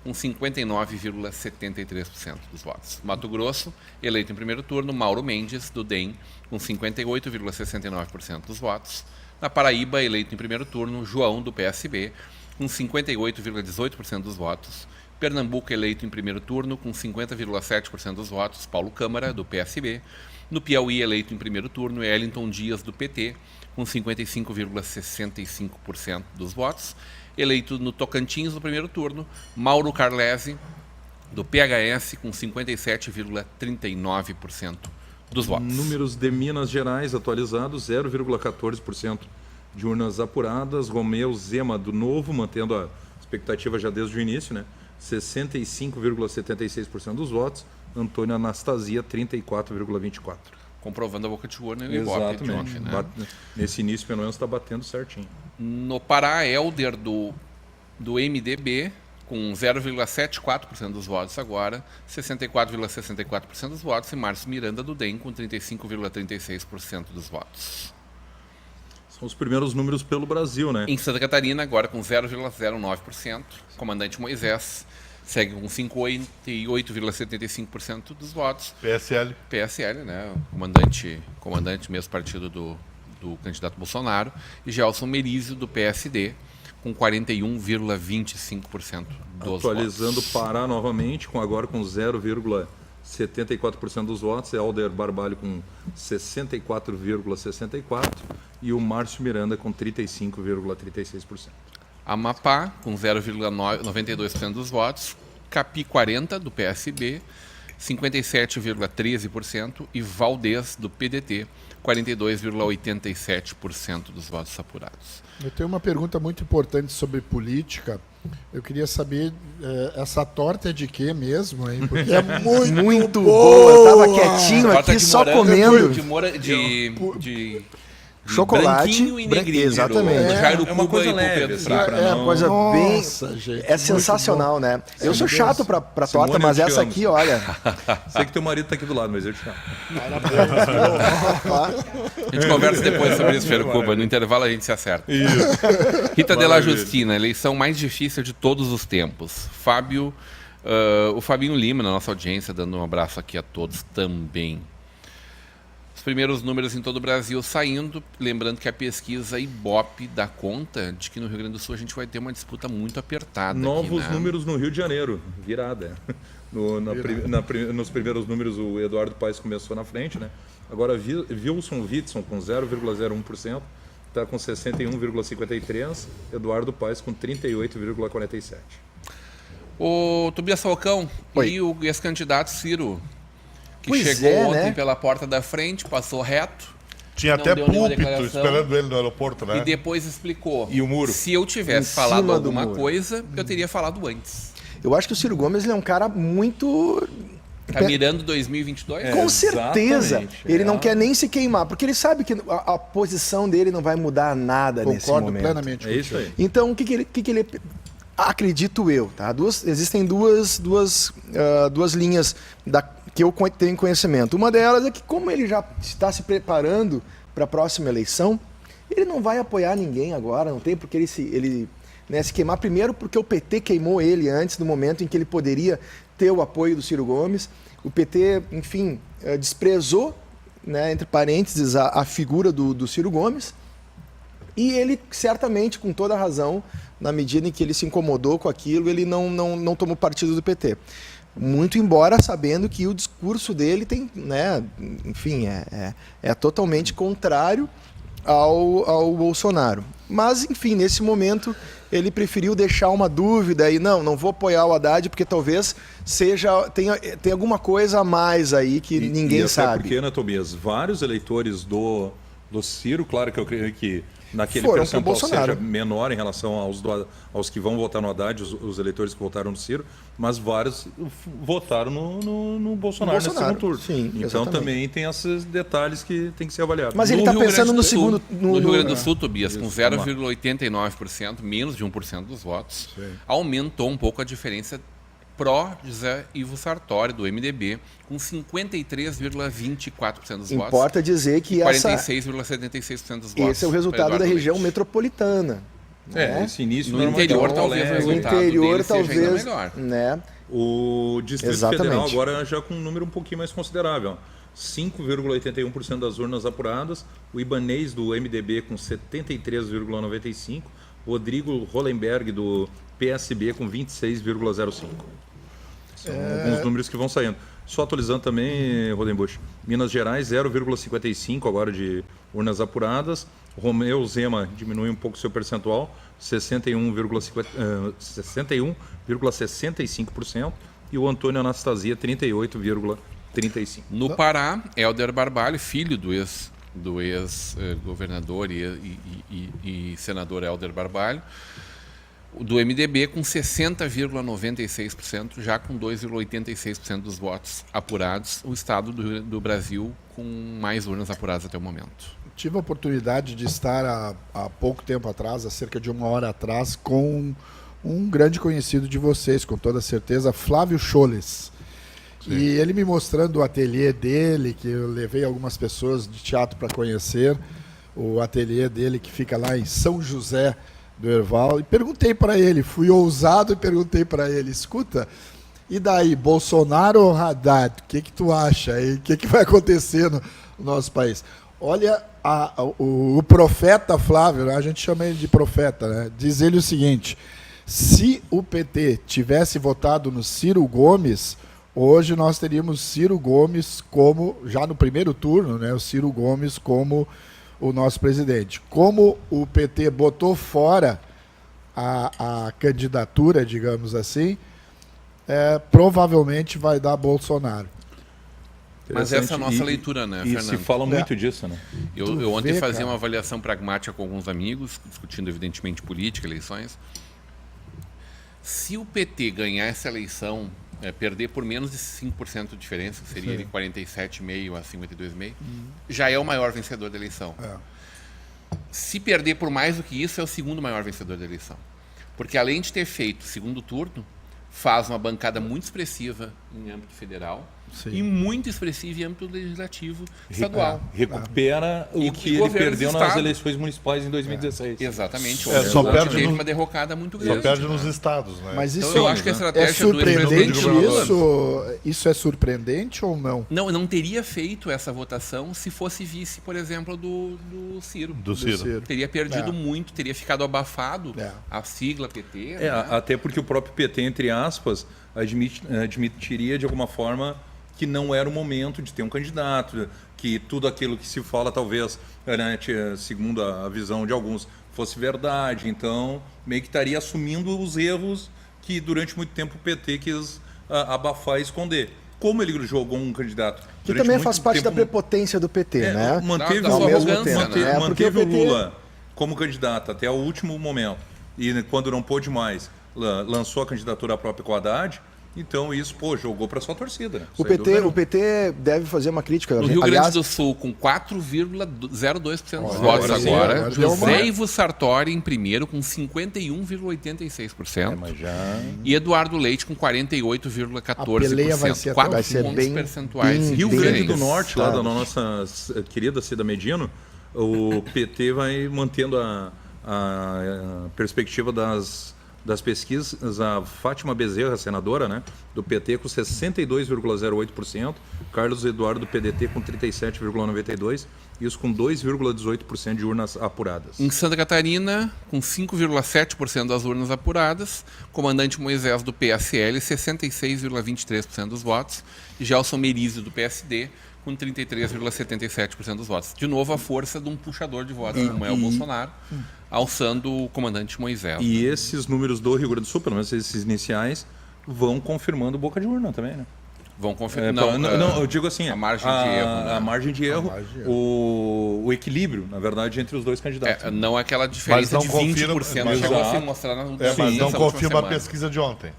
com 59,73% dos votos. Mato Grosso, eleito em primeiro turno, Mauro Mendes, do DEM, com 58,69% dos votos. Na Paraíba, eleito em primeiro turno, João, do PSB, com 58,18% dos votos. Pernambuco, eleito em primeiro turno, com 50,7% dos votos, Paulo Câmara, do PSB. No Piauí, eleito em primeiro turno, Wellington Dias, do PT, com 55,65% dos votos. Eleito no Tocantins no primeiro turno, Mauro Carlesi, do PHS, com 57,39% dos votos. Números de Minas Gerais atualizados, 0,14% de urnas apuradas. Romeu Zema, do Novo, mantendo a expectativa já desde o início, né? 65,76% dos votos. Antônio Anastasia, 34,24%. Comprovando a boca de urna e o Ibope de ontem, né? Nesse início, pelo menos, está batendo certinho. No Pará, Helder, do MDB, com 0,74% dos votos agora, 64,64% dos votos, e Márcio Miranda, do DEM, com 35,36% dos votos. São os primeiros números pelo Brasil, né? Em Santa Catarina, agora com 0,09%, comandante Moisés segue com 58,75% dos votos. PSL, né? Comandante mesmo partido do candidato Bolsonaro. E Gelson Merizio, do PSD, com 41,25% dos Atualizando votos. Pará novamente, agora com 0,74% dos votos. Helder Barbalho com 64,64% e o Márcio Miranda com 35,36%. Amapá, com 0,92% dos votos. Capi 40, do PSB, 57,13%. E Valdez, do PDT, 42,87% dos votos apurados. Eu tenho uma pergunta muito importante sobre política. Eu queria saber, essa torta é de quê mesmo, hein? Porque é muito boa. Eu tava quietinho aqui só comendo. De chocolate branquinho e negrinho. Exatamente. Jairo uma Cuba coisa e leve, Pedro assim, Fraga. pra Uma coisa Nossa, bem... gente, é sensacional, né? Eu sou chato pra Simone, torta, mas eu te essa amo. aqui, olha... Sei que teu marido está aqui do lado, mas eu te amo. A gente conversa depois sobre isso, Jairo Cuba. No intervalo a gente se acerta. Rita Della Justina, eleição mais difícil de todos os tempos. O Fabinho Lima, na nossa audiência, dando um abraço aqui a todos também. Os primeiros números em todo o Brasil saindo, lembrando que a pesquisa Ibope dá conta de que no Rio Grande do Sul a gente vai ter uma disputa muito apertada. Novos aqui, né? números no Rio de Janeiro, virada. Nos primeiros números o Eduardo Paes começou na frente, né? Agora Wilson Witson com 0,01%, está com 61,53%, Eduardo Paes com 38,47%. O Tobias Falcão e o ex-candidato Ciro, que chegou ontem pela porta da frente, passou reto. Tinha não até deu nenhuma púlpito declaração, esperando ele no aeroporto, né? e depois explicou. E o muro? Se eu tivesse Em falado cima do alguma muro. coisa, eu teria falado antes. Eu acho que o Ciro Gomes ele é um cara muito... Tá mirando 2022? Com certeza. exatamente. Ele não quer nem se queimar, porque ele sabe que a posição dele não vai mudar nada nesse Concordo momento. plenamente. É isso aí. Então, o que ele acredito eu, tá? Existem duas linhas que eu tenho conhecimento. Uma delas é que, como ele já está se preparando para a próxima eleição, ele não vai apoiar ninguém agora, não tem porque ele se queimar. Primeiro, porque o PT queimou ele antes do momento em que ele poderia ter o apoio do Ciro Gomes. O PT, enfim, desprezou, né, entre parênteses, a figura do Ciro Gomes. E ele, certamente, com toda razão, na medida em que ele se incomodou com aquilo, ele não tomou partido do PT. Muito embora sabendo que o discurso dele tem, né, enfim, é totalmente contrário ao Bolsonaro. Mas, enfim, nesse momento, ele preferiu deixar uma dúvida e não vou apoiar o Haddad porque talvez tenha alguma coisa a mais aí que ninguém sabe. Porque, né, Tobias, vários eleitores do Ciro, claro que eu creio que naquele Foram percentual pro Bolsonaro. seja menor em relação aos que vão votar no Haddad, os eleitores que votaram no Ciro, mas vários votaram no Bolsonaro nesse segundo turno. Sim, então exatamente. também tem esses detalhes que tem que ser avaliados. Mas ele está pensando no segundo... No Rio Grande do Sul, Tobias, com 0,89%, menos de 1% dos votos, aumentou um pouco a diferença pró-José Ivo Sartori, do MDB, com 53,24% dos votos. Importa dizer que 46,76% dos votos. esse é o resultado da região metropolitana. Né? Esse início No interior, talvez o No resultado interior, dele seja ainda talvez... melhor. Né? O Distrito Exatamente. Federal agora já com um número um pouquinho mais considerável. 5,81% das urnas apuradas, o Ibanez do MDB com 73,95%, Rodrigo Hollenberg do PSB com 26,05%. São alguns números que vão saindo. Só atualizando também, Rodenbusch, Minas Gerais 0,55% agora de urnas apuradas, Romeu Zema diminui um pouco seu percentual, 61,65%, e o Antônio Anastasia, 38,35%. No Pará, Helder Barbalho, filho do ex-governador e senador Helder Barbalho, do MDB com 60,96%, já com 2,86% dos votos apurados, o estado do Brasil com mais urnas apuradas até o momento. Tive a oportunidade de estar há pouco tempo atrás, há cerca de 1 hora atrás, com um grande conhecido de vocês, com toda certeza, Flávio Scholes. Sim. E ele me mostrando o ateliê dele, que eu levei algumas pessoas de teatro para conhecer, o ateliê dele que fica lá em São José do Herval, e perguntei para ele, fui ousado e perguntei para ele, escuta, e daí, Bolsonaro ou Haddad, o que tu acha? O que vai acontecer no nosso país? Olha, o profeta Flávio, a gente chama ele de profeta, né? Diz ele o seguinte, se o PT tivesse votado no Ciro Gomes, hoje nós teríamos Ciro Gomes como, já no primeiro turno, né, o Ciro Gomes como o nosso presidente. Como o PT botou fora a candidatura, digamos assim, provavelmente vai dar Bolsonaro. Mas essa é a nossa leitura, né, Fernando? E se fala muito disso, né? Eu ontem fazia uma avaliação pragmática com alguns amigos, discutindo evidentemente política, eleições. Se o PT ganhar essa eleição, perder por menos de 5% de diferença, seria de 47,5% a 52,5%, já é o maior vencedor da eleição. Se perder por mais do que isso, é o segundo maior vencedor da eleição. Porque além de ter feito o segundo turno, faz uma bancada muito expressiva em âmbito federal, sim, e muito expressiva em âmbito legislativo estadual. Recupera o que ele perdeu nas eleições municipais em 2016. Exatamente. Só perde teve uma derrocada muito grande. Só perde nos estados, né? Mas isso, então, eu acho que a estratégia é surpreendente do isso é surpreendente ou não? Não, eu não teria feito essa votação se fosse vice, por exemplo, do Ciro. Do Ciro. Teria perdido muito, teria ficado abafado a sigla PT. Né? Até porque o próprio PT, entre aspas, admitiria de alguma forma que não era o momento de ter um candidato, que tudo aquilo que se fala talvez, né, segundo a visão de alguns, fosse verdade. Então, meio que estaria assumindo os erros que durante muito tempo o PT quis abafar e esconder. Como ele jogou um candidato... Que também faz parte da prepotência do PT, né? Manteve o Lula como candidato até o último momento. E quando não pôde mais, lançou a candidatura própria com o Haddad. Então isso, jogou para sua torcida. Né? O PT deve fazer uma crítica. No Rio Grande do Sul, com 4,02% dos votos agora. José Ivo Sartori em primeiro, com 51,86%. E Eduardo Leite com 48,14%. 4 pontos percentuais. Rio Grande do Norte, lá da nossa querida Cida Medino, o PT vai mantendo a perspectiva das pesquisas, a Fátima Bezerra, senadora, né, do PT, com 62,08%, Carlos Eduardo do PDT com 37,92%, isso com 2,18% de urnas apuradas. Em Santa Catarina, com 5,7% das urnas apuradas, comandante Moisés do PSL, 66,23% dos votos, e Gelson Merizio do PSD, com 33,77% dos votos. De novo, a força de um puxador de votos, como é o Bolsonaro, alçando o comandante Moisés. E esses números do Rio Grande do Sul, pelo menos esses iniciais, vão confirmando boca de urna também, né? Vão confirmar. Não, eu digo assim, a margem de erro. Né? A margem de erro, o equilíbrio, na verdade, entre os dois candidatos. Não aquela diferença de 20%. Chegou a se mostrar na mas não confirma a pesquisa de ontem.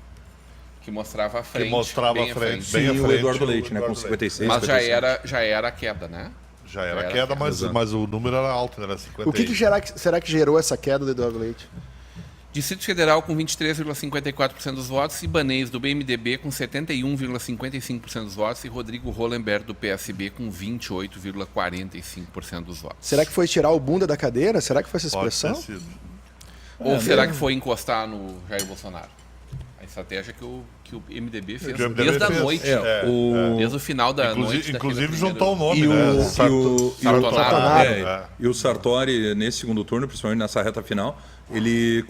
Que mostrava a frente. Que mostrava a frente. Sim, o Eduardo Leite, né, com 56. Mas já era a queda, né? Já era a queda, mas o número era alto, era 50. O que será que gerou essa queda do Eduardo Leite? Distrito Federal com 23,54% dos votos, Ibanez do BMDB com 71,55% dos votos e Rodrigo Hollenberg do PSB com 28,45% dos votos. Será que foi tirar o bunda da cadeira? Será que foi essa expressão? Pode ter sido. Ou será que foi encostar no Jair Bolsonaro? A estratégia que o MDB fez desde a noite. Desde o final da noite. Inclusive juntou o nome, E o Sartori, nesse segundo turno, principalmente nessa reta final, ele,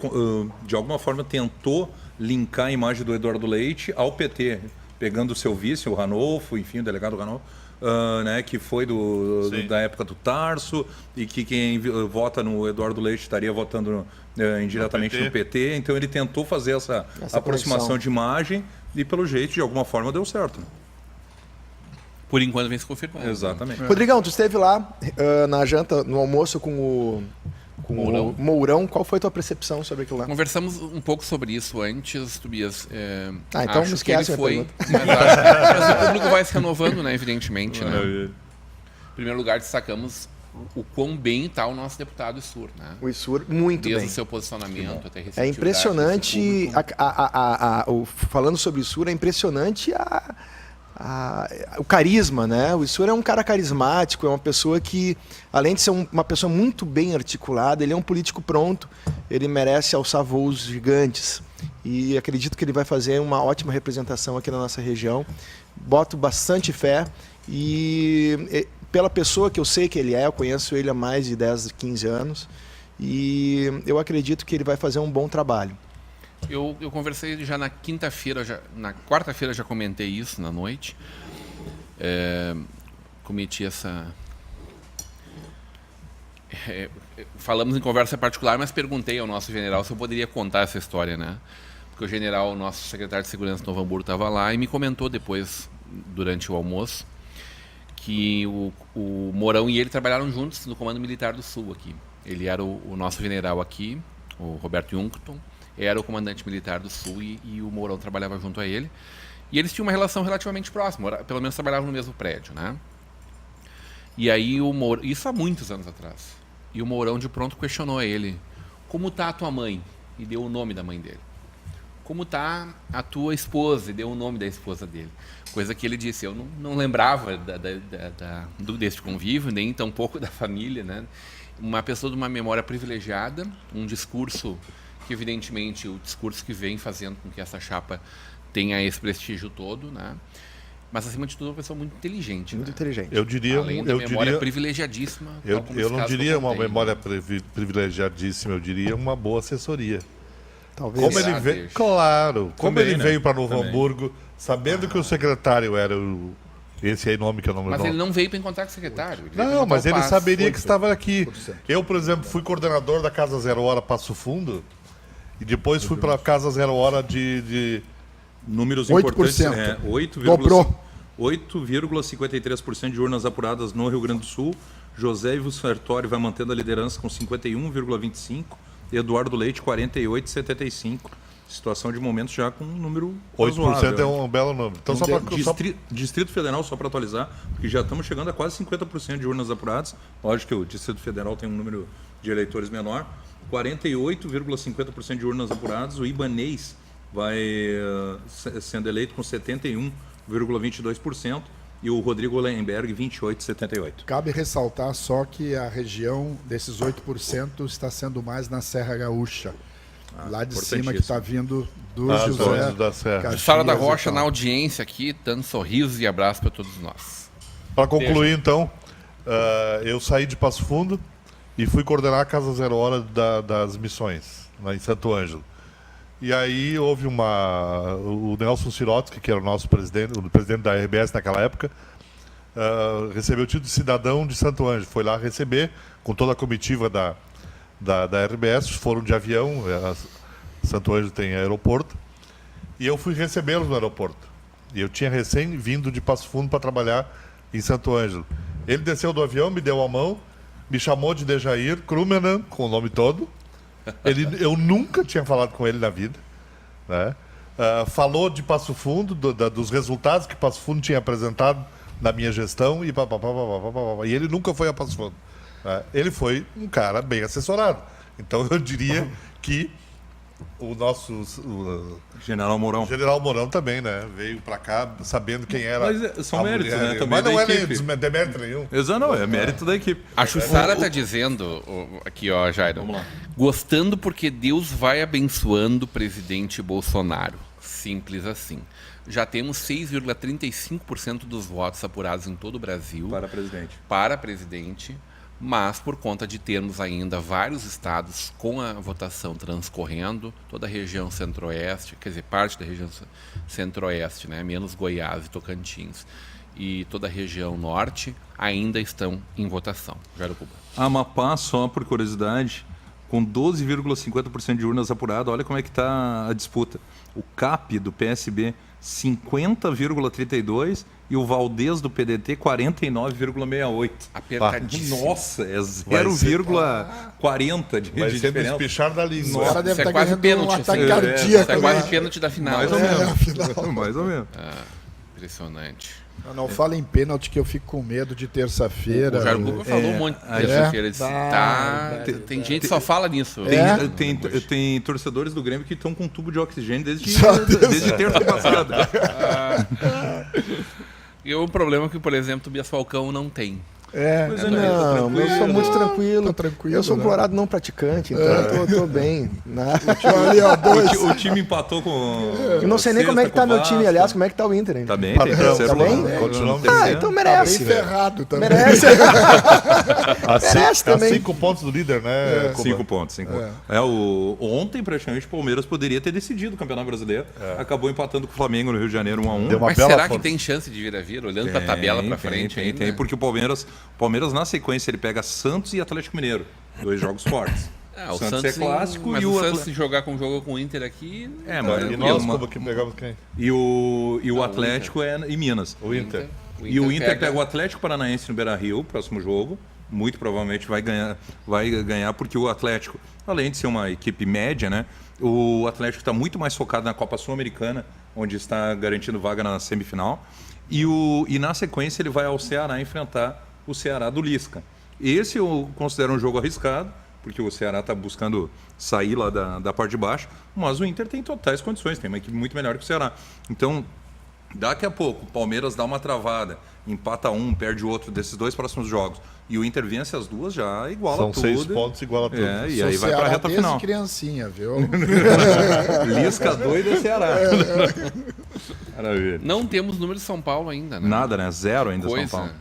de alguma forma, tentou linkar a imagem do Eduardo Leite ao PT, pegando o seu vice, o Ranolfo, enfim, o delegado Ranolfo, né, que foi da época do Tarso, e que quem vota no Eduardo Leite estaria votando indiretamente no PT. Então ele tentou fazer essa aproximação conexão de imagem e, pelo jeito, de alguma forma deu certo. Por enquanto vem se confirmando. Exatamente. Rodrigão, tu esteve lá na janta, no almoço com o Mourão. Qual foi a tua percepção sobre aquilo lá? Conversamos um pouco sobre isso antes, Tobias. Então não esquece a pergunta. Mas o público vai se renovando, né, evidentemente. Né? Em primeiro lugar, destacamos o quão bem está o nosso deputado Issur. Né? O Issur, muito Desde bem. o seu posicionamento até a É impressionante, falando sobre o Issur, é impressionante o carisma, né? O Issur é um cara carismático, é uma pessoa que, além de ser uma pessoa muito bem articulada, ele é um político pronto, ele merece alçar voos gigantes. E acredito que ele vai fazer uma ótima representação aqui na nossa região. Boto bastante fé e pela pessoa que eu sei que ele é, eu conheço ele há mais de 10, 15 anos, e eu acredito que ele vai fazer um bom trabalho. Eu conversei já na quinta-feira, na quarta-feira já comentei isso na noite. Cometi essa... falamos em conversa particular, mas perguntei ao nosso general se eu poderia contar essa história, né? Porque o general, nosso secretário de Segurança de Novo Hamburgo, estava lá e me comentou depois, durante o almoço, que o Mourão e ele trabalharam juntos no Comando Militar do Sul aqui. Ele era o nosso general aqui, o Roberto Juncton, era o comandante militar do Sul e o Mourão trabalhava junto a ele. E eles tinham uma relação relativamente próxima, pelo menos trabalhavam no mesmo prédio, né? E aí isso há muitos anos atrás. E o Mourão de pronto questionou ele: como tá a tua mãe? E deu o nome da mãe dele. Como tá a tua esposa? E deu o nome da esposa dele. Coisa que ele disse, eu não lembrava desse convívio, nem tampouco da família, né? Uma pessoa de uma memória privilegiada, um discurso que evidentemente o discurso que vem fazendo com que essa chapa tenha esse prestígio todo, né? Mas acima de tudo uma pessoa muito inteligente. Muito inteligente. Eu diria, além da memória privilegiadíssima. Eu não diria uma memória privilegiadíssima, eu diria uma boa assessoria. Talvez. Como ele veio, claro, como Também, ele né? veio para Novo Também. Hamburgo, sabendo que o secretário era esse aí nome que eu não me Mas lembro. ele não veio para encontrar com o secretário. Ele veio Não, pra mas botar ele o passo. saberia que estava aqui. Eu, por exemplo, fui coordenador da Casa Zero Hora Passo Fundo e depois fui para a Casa Zero Hora de Números 8%. importantes. Dobrou. 8,53% de urnas apuradas no Rio Grande do Sul. José Ivo Sartori vai mantendo a liderança com 51,25%. Eduardo Leite, 48,75%. Situação de momento já com um número 8% razoável. é um belo número. Então, só para Distrito Federal, só para atualizar, porque já estamos chegando a quase 50% de urnas apuradas. Lógico que o Distrito Federal tem um número de eleitores menor. 48,50% de urnas apuradas. O Ibanez vai sendo eleito com 71,22%. E o Rodrigo Lemberg, 28,78%. Cabe ressaltar só que a região desses 8% está sendo mais na Serra Gaúcha. Lá de cima que está vindo do José da Serra. Caxias Sara da e Rocha tal. na audiência aqui, dando sorrisos e abraços para todos nós. Para concluir, então, eu saí de Passo Fundo e fui coordenar a Casa Zero Hora das Missões, lá em Santo Ângelo. E aí houve o Nelson Sirotsky, que era o nosso presidente, o presidente da RBS naquela época, recebeu o título de cidadão de Santo Ângelo. Foi lá receber, com toda a comitiva da RBS, foram de avião, Santo Ângelo tem aeroporto, e eu fui recebê-los no aeroporto. E eu tinha recém vindo de Passo Fundo para trabalhar em Santo Ângelo. Ele desceu do avião, me deu a mão, me chamou de Dejair Krumenan, com o nome todo. Eu nunca tinha falado com ele na vida, né? Falou de Passo Fundo, dos resultados que Passo Fundo tinha apresentado na minha gestão, e e ele nunca foi a Passo Fundo. Ele foi um cara bem assessorado. Então eu diria que o nosso General Mourão. General Mourão também, né? Veio para cá sabendo quem era. Mas são a méritos, mulher, né? Também mas não da é nem equipe. demérito nenhum. Exato, não, é mérito da equipe. A Jussara está dizendo, aqui ó, Jairo, Vamos lá. gostando porque Deus vai abençoando o presidente Bolsonaro. Simples assim. Já temos 6,35% dos votos apurados em todo o Brasil para presidente, mas por conta de termos ainda vários estados com a votação transcorrendo, toda a região centro-oeste, quer dizer, parte da região centro-oeste, né, menos Goiás e Tocantins, e toda a região norte ainda estão em votação. Jarucuba. Amapá, só por curiosidade, com 12,50% de urnas apuradas, olha como é que está a disputa. O CAP do PSB, 50,32% e o Valdez do PDT, 49,68%. Apertadíssimo. Nossa, é 0,40% de Vai ser do diferença. espichar da língua. Agora deve Isso é estar quase ganhando pênalti, um isso ataque aí. cardíaco. Isso é quase né? pênalti da final. Mais ou né? menos. Afinal. Mais ou menos. Impressionante. Não fala em pênalti que eu fico com medo de terça-feira. O Jarucuba falou um monte de terça-feira. Ele disse, tem gente que só fala nisso. Tem torcedores do Grêmio que estão com tubo de oxigênio desde terça passada. E o problema é que, por exemplo, o Bias Falcão não tem. Mas Não, eu sou muito tranquilo. Tá tranquilo, Eu sou um né? colorado não praticante, então eu tô bem. Ali, ó, dois. O time empatou com. Eu não sei nem como é que tá meu time, aliás, como é que tá o Inter, hein? Tá bem, tem Patrão, terceiro tá bem? lugar. Continuamos Então Tá bem merece. ferrado também. Merece. a merece também. 5 pontos do líder, né? Cuba? 5 pontos. Ontem, praticamente, o Palmeiras poderia ter decidido o Campeonato Brasileiro. Acabou empatando com o Flamengo no Rio de Janeiro 1-1. Deu uma Mas bela será que força. tem chance de vir a vir, olhando para a tabela para frente ainda? Tem, porque o Palmeiras na sequência, ele pega Santos e Atlético Mineiro. 2 jogos fortes. O Santos é clássico mas e o o Santos se jogar com o Inter aqui... E nós, como que pegamos quem? E o Atlético é em Minas. O Inter. E o Inter pega o Atlético Paranaense no Beira-Rio, próximo jogo. Muito provavelmente vai ganhar, porque o Atlético, além de ser uma equipe média, né, o Atlético está muito mais focado na Copa Sul-Americana, onde está garantindo vaga na semifinal. E na sequência ele vai ao Ceará enfrentar o Ceará do Lisca. Esse eu considero um jogo arriscado, porque o Ceará está buscando sair lá da parte de baixo, mas o Inter tem totais condições, tem uma equipe muito melhor que o Ceará. Então, daqui a pouco, o Palmeiras dá uma travada, empata um, perde o outro desses 2 próximos jogos, e o Inter vence as duas, já iguala São tudo. 6 pontos, iguala tudo. E aí vai para a reta final. Criancinha, viu? Lisca doido é Ceará. Maravilha. Não temos número de São Paulo ainda, né? Nada, né? 0 ainda Coisa. São Paulo.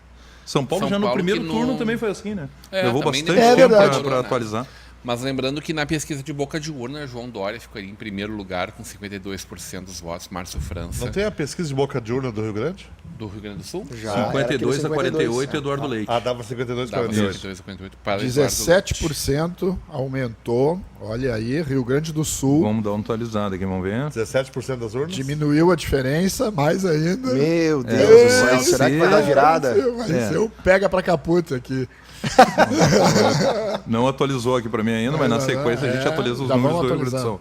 São Paulo São já no Paulo primeiro que turno no- também foi assim, né? É, Levou também bastante demorou, tempo né? para atualizar. Mas lembrando que na pesquisa de boca de urna, João Dória ficaria em primeiro lugar com 52% dos votos, Márcio França, Não tem a pesquisa de boca de urna do Rio Grande? do Rio Grande do Sul. Já era aquele 52 a 48, Eduardo Leite. Dava 52 Dava 48. 52 a 48 para Eduardo Leite. 17% aumentou. Olha aí, Rio Grande do Sul. Vamos dar uma atualizada aqui, vamos ver. 17% das urnas? Diminuiu a diferença, mais ainda. Meu Deus do céu, vai será que ser- vai dar virada? Vai ser o pega pra caput aqui. Não atualizou aqui para mim ainda, mas na sequência a gente atualiza os já números vamos do Rio Grande do Sul.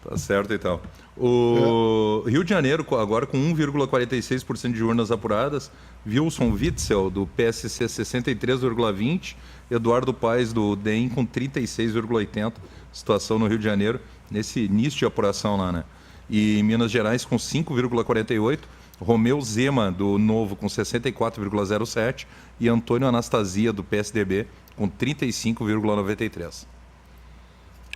Tá certo, então. O Rio de Janeiro, agora com 1,46% de urnas apuradas, Wilson Witzel, do PSC, 63,20%, Eduardo Paes, do DEM, com 36,80%. Situação no Rio de Janeiro, nesse início de apuração lá, né? E em Minas Gerais, com 5,48%, Romeu Zema, do Novo, com 64,07%, e Antônio Anastasia, do PSDB, com 35,93%.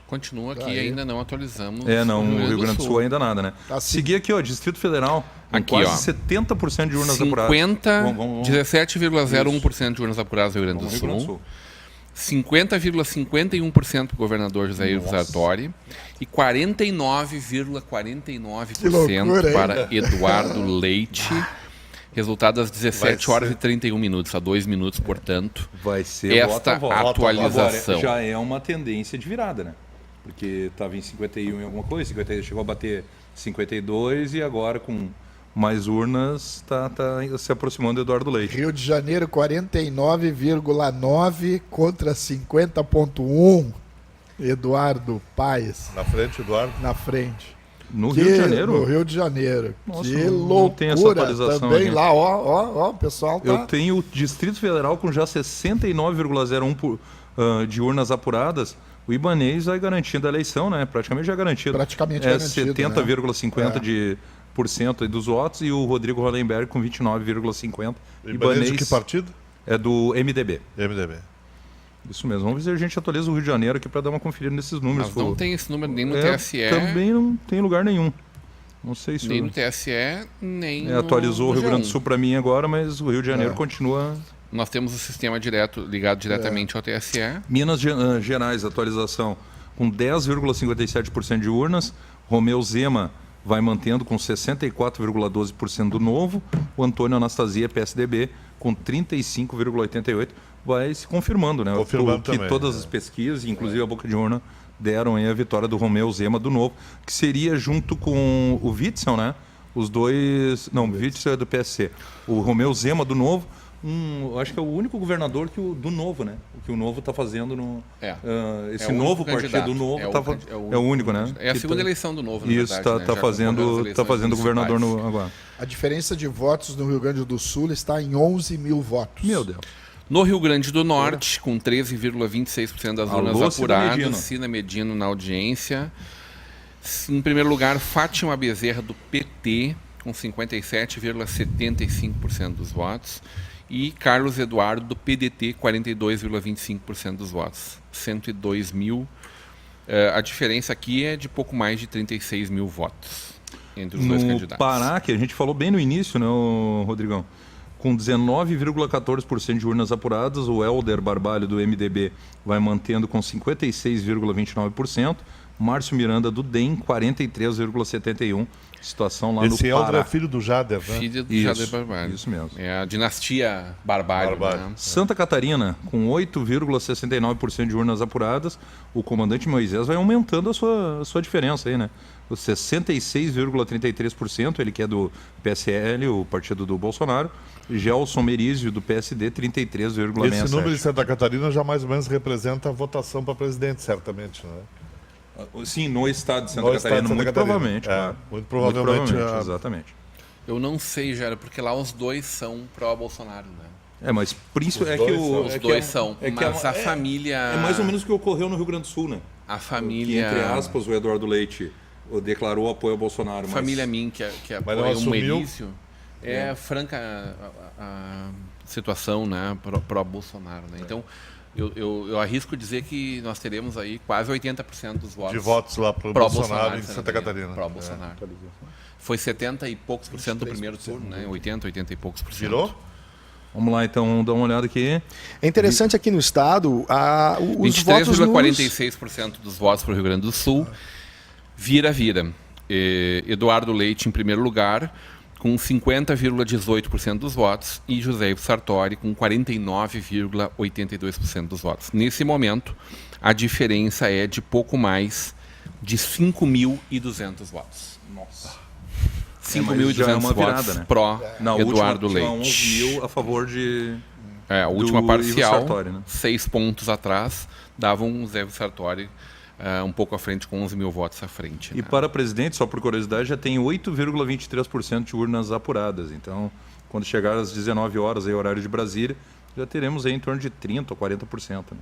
Continua que ainda não atualizamos. Não, o o Rio Grande do Sul ainda nada, né? Tá sim. Seguir aqui, ó, Distrito Federal, com Aqui, quase ó. 70% de urnas apuradas. 17,01% de urnas apuradas no Rio Grande do Vamos ao Rio Grande do Sul. Sul. 50,51% para o governador José Ivo Sartori e 49,49% Que loucura, hein? para Eduardo Leite. Resultado às 17 horas e 31 minutos, a 2 minutos, portanto. Vai ser Esta voto a voto. atualização. Agora, já é uma tendência de virada, né? Porque estava em 51 em alguma coisa, 52 chegou a bater 52 e agora com mais urnas tá se aproximando do Eduardo Leite. Rio de Janeiro, 49,9% contra 50,1%. Eduardo Paes Na frente, Eduardo. na frente. No Rio de Janeiro? No Rio de Janeiro. Nossa, que não loucura. tem essa atualização Também aqui. lá, ó, o pessoal tá... Eu tenho o Distrito Federal com já 69,01% de urnas apuradas. O Ibanez vai garantindo a eleição, né? Praticamente já garantido. Praticamente é garantido, 70,50% dos votos e o Rodrigo Hollenberg com 29,50%. Ibanez de que partido? É do MDB. MDB. Isso mesmo. Vamos ver se a gente atualiza o Rio de Janeiro aqui para dar uma conferida nesses números. Mas não tem esse número nem no É, TSE, Também não tem lugar nenhum. Não sei se nem no TSE, nem no atualizou o Rio Grande do G1. Sul para mim agora, mas o Rio de Janeiro continua. Nós temos o sistema ligado diretamente ao TSE. Minas Gerais, atualização com 10,57% de urnas. Romeu Zema vai mantendo com 64,12% do Novo. O Antônio Anastasia, PSDB, com 35,88%. Vai se confirmando, né? Confirmando que também, todas as pesquisas, inclusive a boca de urna, deram aí a vitória do Romeu Zema do Novo, que seria junto com o Witzel, né? Os dois... Não, o Witzel é do PSC. O Romeu Zema do Novo, acho que é o único governador do Novo, né? O que o Novo está fazendo no... esse novo partido Novo é o único, né? É a segunda eleição do Novo, na isso, verdade. Está fazendo governador agora. A diferença de votos no Rio Grande do Sul está em 11 mil votos. Meu Deus. No Rio Grande do Norte, com 13,26% das urnas apuradas, Cina Medino na audiência. Em primeiro lugar, Fátima Bezerra, do PT, com 57,75% dos votos. E Carlos Eduardo, do PDT, 42,25% dos votos. 102 mil. A diferença aqui é de pouco mais de 36 mil votos entre os dois candidatos. No Pará, que a gente falou bem no início, né, Rodrigão? Com 19,14% de urnas apuradas, o Helder Barbalho, do MDB, vai mantendo com 56,29%. Márcio Miranda, do DEM, 43,71%. Situação lá no Pará. Esse Helder é filho do Jader, né? Filho do Jader Barbalho. Isso mesmo. É a dinastia Barbalho. Né? Santa Catarina, com 8,69% de urnas apuradas, o comandante Moisés vai aumentando a sua diferença aí, né? Os 66,33%, ele que é do PSL, o partido do Bolsonaro. Gelson Merizio, do PSD, 33,67%. Esse número de Santa Catarina já mais ou menos representa a votação para presidente, certamente, né? Sim, no estado de Santa Catarina, muito provavelmente. Muito provavelmente. Exatamente. Eu não sei, Jair, porque lá os dois são pró-Bolsonaro, né? Mas príncipe os dois são, mas a família... É mais ou menos o que ocorreu no Rio Grande do Sul, né? A família... Que, entre aspas, o Eduardo Leite declarou apoio ao Bolsonaro. A família Min, que apoia o Merizio, franca a situação, né, pró-Bolsonaro, né? Então, eu arrisco dizer que nós teremos aí quase 80% dos votos... De votos lá para o Bolsonaro em Santa Catarina. Pró-Bolsonaro. Foi 70 e poucos por cento no primeiro turno, né? 80 e poucos por cento. Virou? Vamos lá, então, dá uma olhada aqui. É interessante aqui no estado, os votos 23,46% dos votos para o Rio Grande do Sul. Vira. Eduardo Leite em primeiro lugar, com 50,18% dos votos, e José Ivo Sartori com 49,82% dos votos. Nesse momento, a diferença é de pouco mais de 5.200 votos. Nossa. 5.200 votos, né? Pró-Eduardo Leite. 11 mil a favor de... A última parcial, Sartori, né? 6 pontos atrás, davam o José Ivo Sartori um pouco à frente, com 11 mil votos à frente. E para presidente, só por curiosidade, já tem 8,23% de urnas apuradas. Então, quando chegar às 19 horas, aí, horário de Brasília, já teremos aí em torno de 30% ou 40%, né,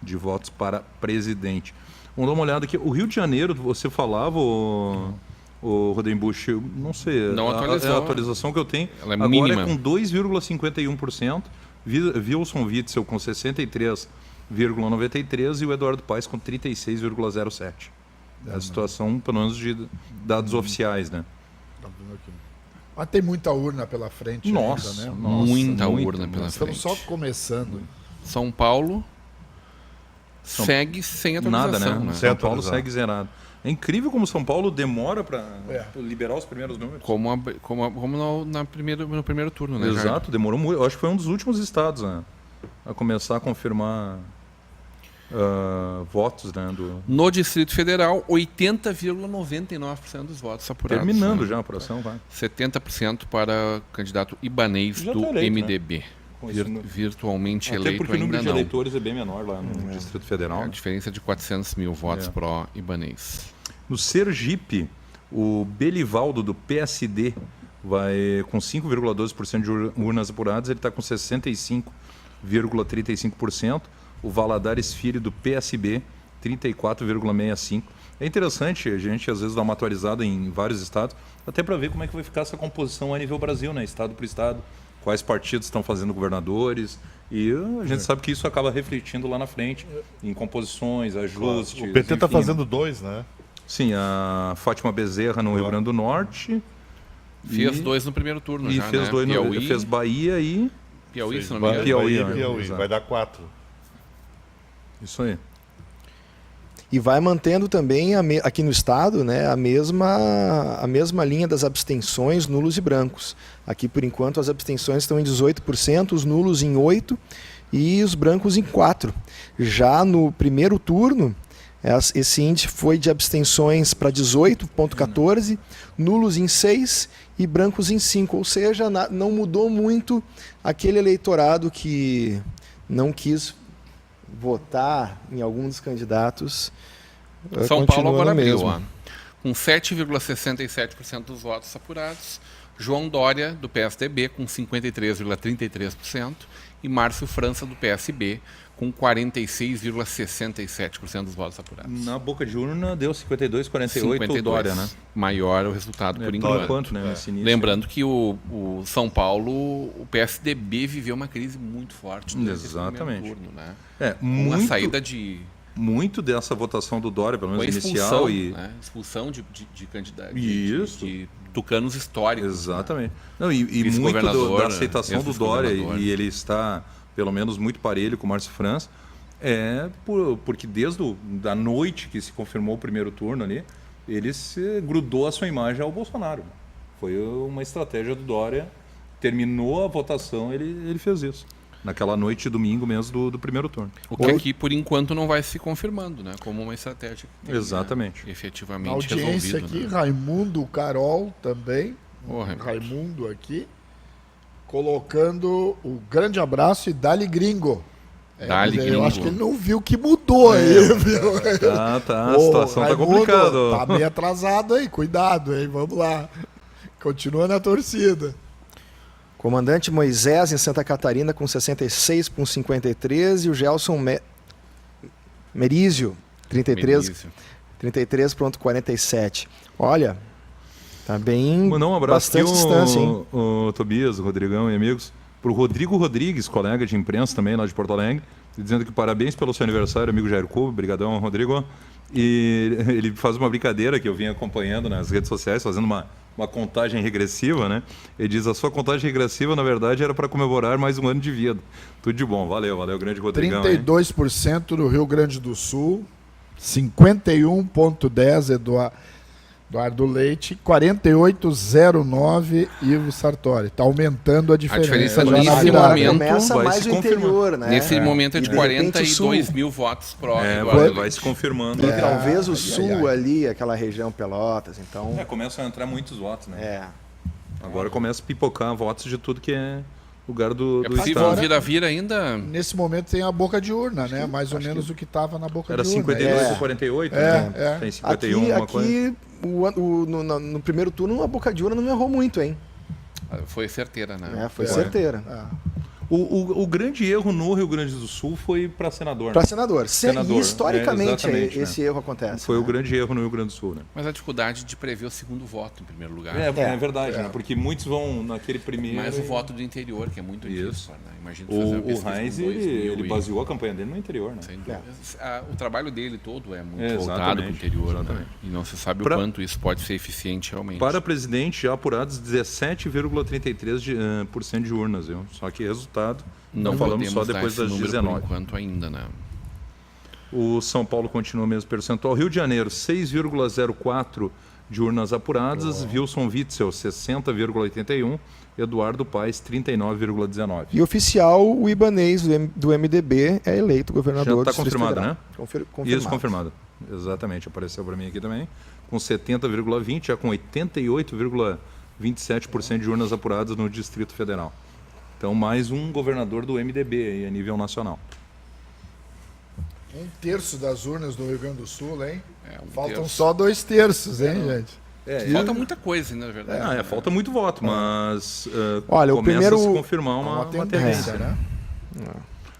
de votos para presidente. Vamos dar uma olhada aqui. O Rio de Janeiro, você falava, o Rodenbusch, não sei, não atualizou. A atualização que eu tenho ela é agora mínima. É com 2,51%, Wilson Witzel com 63,93% e o Eduardo Paes com 36,07%. É a situação, pelo menos, de dados oficiais, né? Mas tem muita urna pela frente nossa, ainda, né? Muita urna pela frente. Estamos só começando. São Paulo segue sem atualização. Nada, né? São Paulo segue zerado. É incrível como São Paulo demora para liberar os primeiros números. Como no primeiro turno, né? Exato, demorou muito. Eu acho que foi um dos últimos estados, né, a começar a confirmar votos, né? No Distrito Federal, 80,99% dos votos apurados. Terminando já a apuração, vai. 70% para o candidato Ibanez já do tá eleito, MDB. Né? Virtualmente até eleito porque o número de não. eleitores é bem menor lá no Distrito Federal. A diferença de 400 mil votos pró-Ibanez. No Sergipe, o Belivaldo, do PSD, vai com 5,12% de urnas apuradas, ele está com 65,35%. O Valadares Filho, do PSB, 34,65%. É interessante a gente, às vezes, dar uma atualizada em vários estados, até para ver como é que vai ficar essa composição a nível Brasil, né? Estado por estado, quais partidos estão fazendo governadores, e a gente sabe que isso acaba refletindo lá na frente, em composições, ajustes... O PT está fazendo 2, né? Sim, a Fátima Bezerra no Rio Grande do Norte. Fez 2 no primeiro turno e já, fez né? 2 no... Fez Bahia e... Piauí, se não me engano. Piauí. Vai dar 4. Isso aí. E vai mantendo também aqui no estado, né, a mesma linha das abstenções, nulos e brancos. Aqui, por enquanto, as abstenções estão em 18%, os nulos em 8% e os brancos em 4%. Já no primeiro turno, esse índice foi de abstenções para 18,14%, nulos em 6% e brancos em 5%. Ou seja, não mudou muito aquele eleitorado que não quis votar em algum dos candidatos. São Paulo agora abriu, mesmo. Com 7,67% dos votos apurados. João Dória, do PSDB, com 53,33%. E Márcio França, do PSB, com 46,67% dos votos apurados. Na boca de urna deu 52,48% o Dória, né? Maior o resultado por enquanto. Né, nesse início. Lembrando que o São Paulo, o PSDB viveu uma crise muito forte durante esse primeiro turno, né? Com a saída de... Muito dessa votação do Dória, pelo menos expulsão, inicial. Né? Expulsão de candidatos, de tucanos históricos. Exatamente. Né? Não, e muito da aceitação do Dória, e ele está, pelo menos, muito parelho com o Márcio França, porque desde a noite que se confirmou o primeiro turno ali, ele se grudou a sua imagem ao Bolsonaro. Foi uma estratégia do Dória. Terminou a votação, ele fez isso. Naquela noite de domingo mesmo do primeiro turno. O que aqui, por enquanto, não vai se confirmando, né? Como uma estratégia que tem, exatamente. Né? Efetivamente a audiência resolvido. Aqui, né? Raimundo Carol também. Raimundo aqui. Colocando o grande abraço e dali gringo. Eu acho que ele não viu que mudou aí, viu? Tá. A situação tá complicada. Tá meio atrasado aí, cuidado, hein? Vamos lá. Continua na torcida. Comandante Moisés, em Santa Catarina, com 66,53%. E o Gelson Merizio, 33,47%. Olha, tá bem. Mandar um abraço bastante distância, hein? O Tobias, o Rodrigão e amigos. Para o Rodrigo Rodrigues, colega de imprensa também lá de Porto Alegre, dizendo que parabéns pelo seu aniversário, amigo Jair Cubo. Obrigadão, Rodrigo. E ele faz uma brincadeira que eu vim acompanhando nas redes sociais, fazendo uma contagem regressiva, né? Ele diz, a sua contagem regressiva, na verdade, era para comemorar mais um ano de vida. Tudo de bom. Valeu, grande Rodrigão. 32% no Rio Grande do Sul, 51,10% Eduardo Leite, 48,09% Ivo Sartori. Está aumentando a diferença. A diferença nesse momento começa mais o interior, né? Nesse momento é de 42 mil votos pró. Vai se confirmando. E talvez o sul ali, aquela região Pelotas, então... começam a entrar muitos votos, né? Agora começa a pipocar votos de tudo que é lugar do possível estado. vir ainda... Nesse momento tem a boca de urna, né? Mais ou menos o que estava na boca de urna. Era 52 ou 48, né? Tem 51, alguma coisa. No primeiro turno, a boca de urna não errou muito, hein? Foi certeira, né? Foi certeira. O grande erro no Rio Grande do Sul foi para senador. Para senador. E historicamente esse erro acontece. Foi o grande erro no Rio Grande do Sul, né? Mas a dificuldade de prever o segundo voto, em primeiro lugar. É verdade, né? Porque muitos vão naquele primeiro... Mas o voto do interior, que é muito difícil. Né? Imagina o Heinz, ele baseou a campanha dele no interior, né? Sem dúvida. O trabalho dele todo é muito voltado para o interior. Né? E não se sabe o quanto isso pode ser eficiente realmente. Para presidente, já apurados 17,33% de urnas, viu? Só que resultado... Não falamos só depois das 19. Por enquanto ainda, né? O São Paulo continua o mesmo percentual. Rio de Janeiro, 6,04% de urnas apuradas. Wilson Witzel, 60,81%. Eduardo Paes, 39,19%. E oficial, o Ibanez do MDB é eleito governador do Distrito Federal. Já está confirmado, né? Isso, confirmado. Exatamente, apareceu para mim aqui também. Com 70,20%, já com 88,27% de urnas apuradas no Distrito Federal. Então, mais um governador do MDB aí, a nível nacional. 1/3 das urnas do Rio Grande do Sul, hein? Faltam terço. só 2/3, hein, gente? Falta muita coisa, na verdade. Falta muito voto, mas olha, começa a se confirmar uma tendência. Né?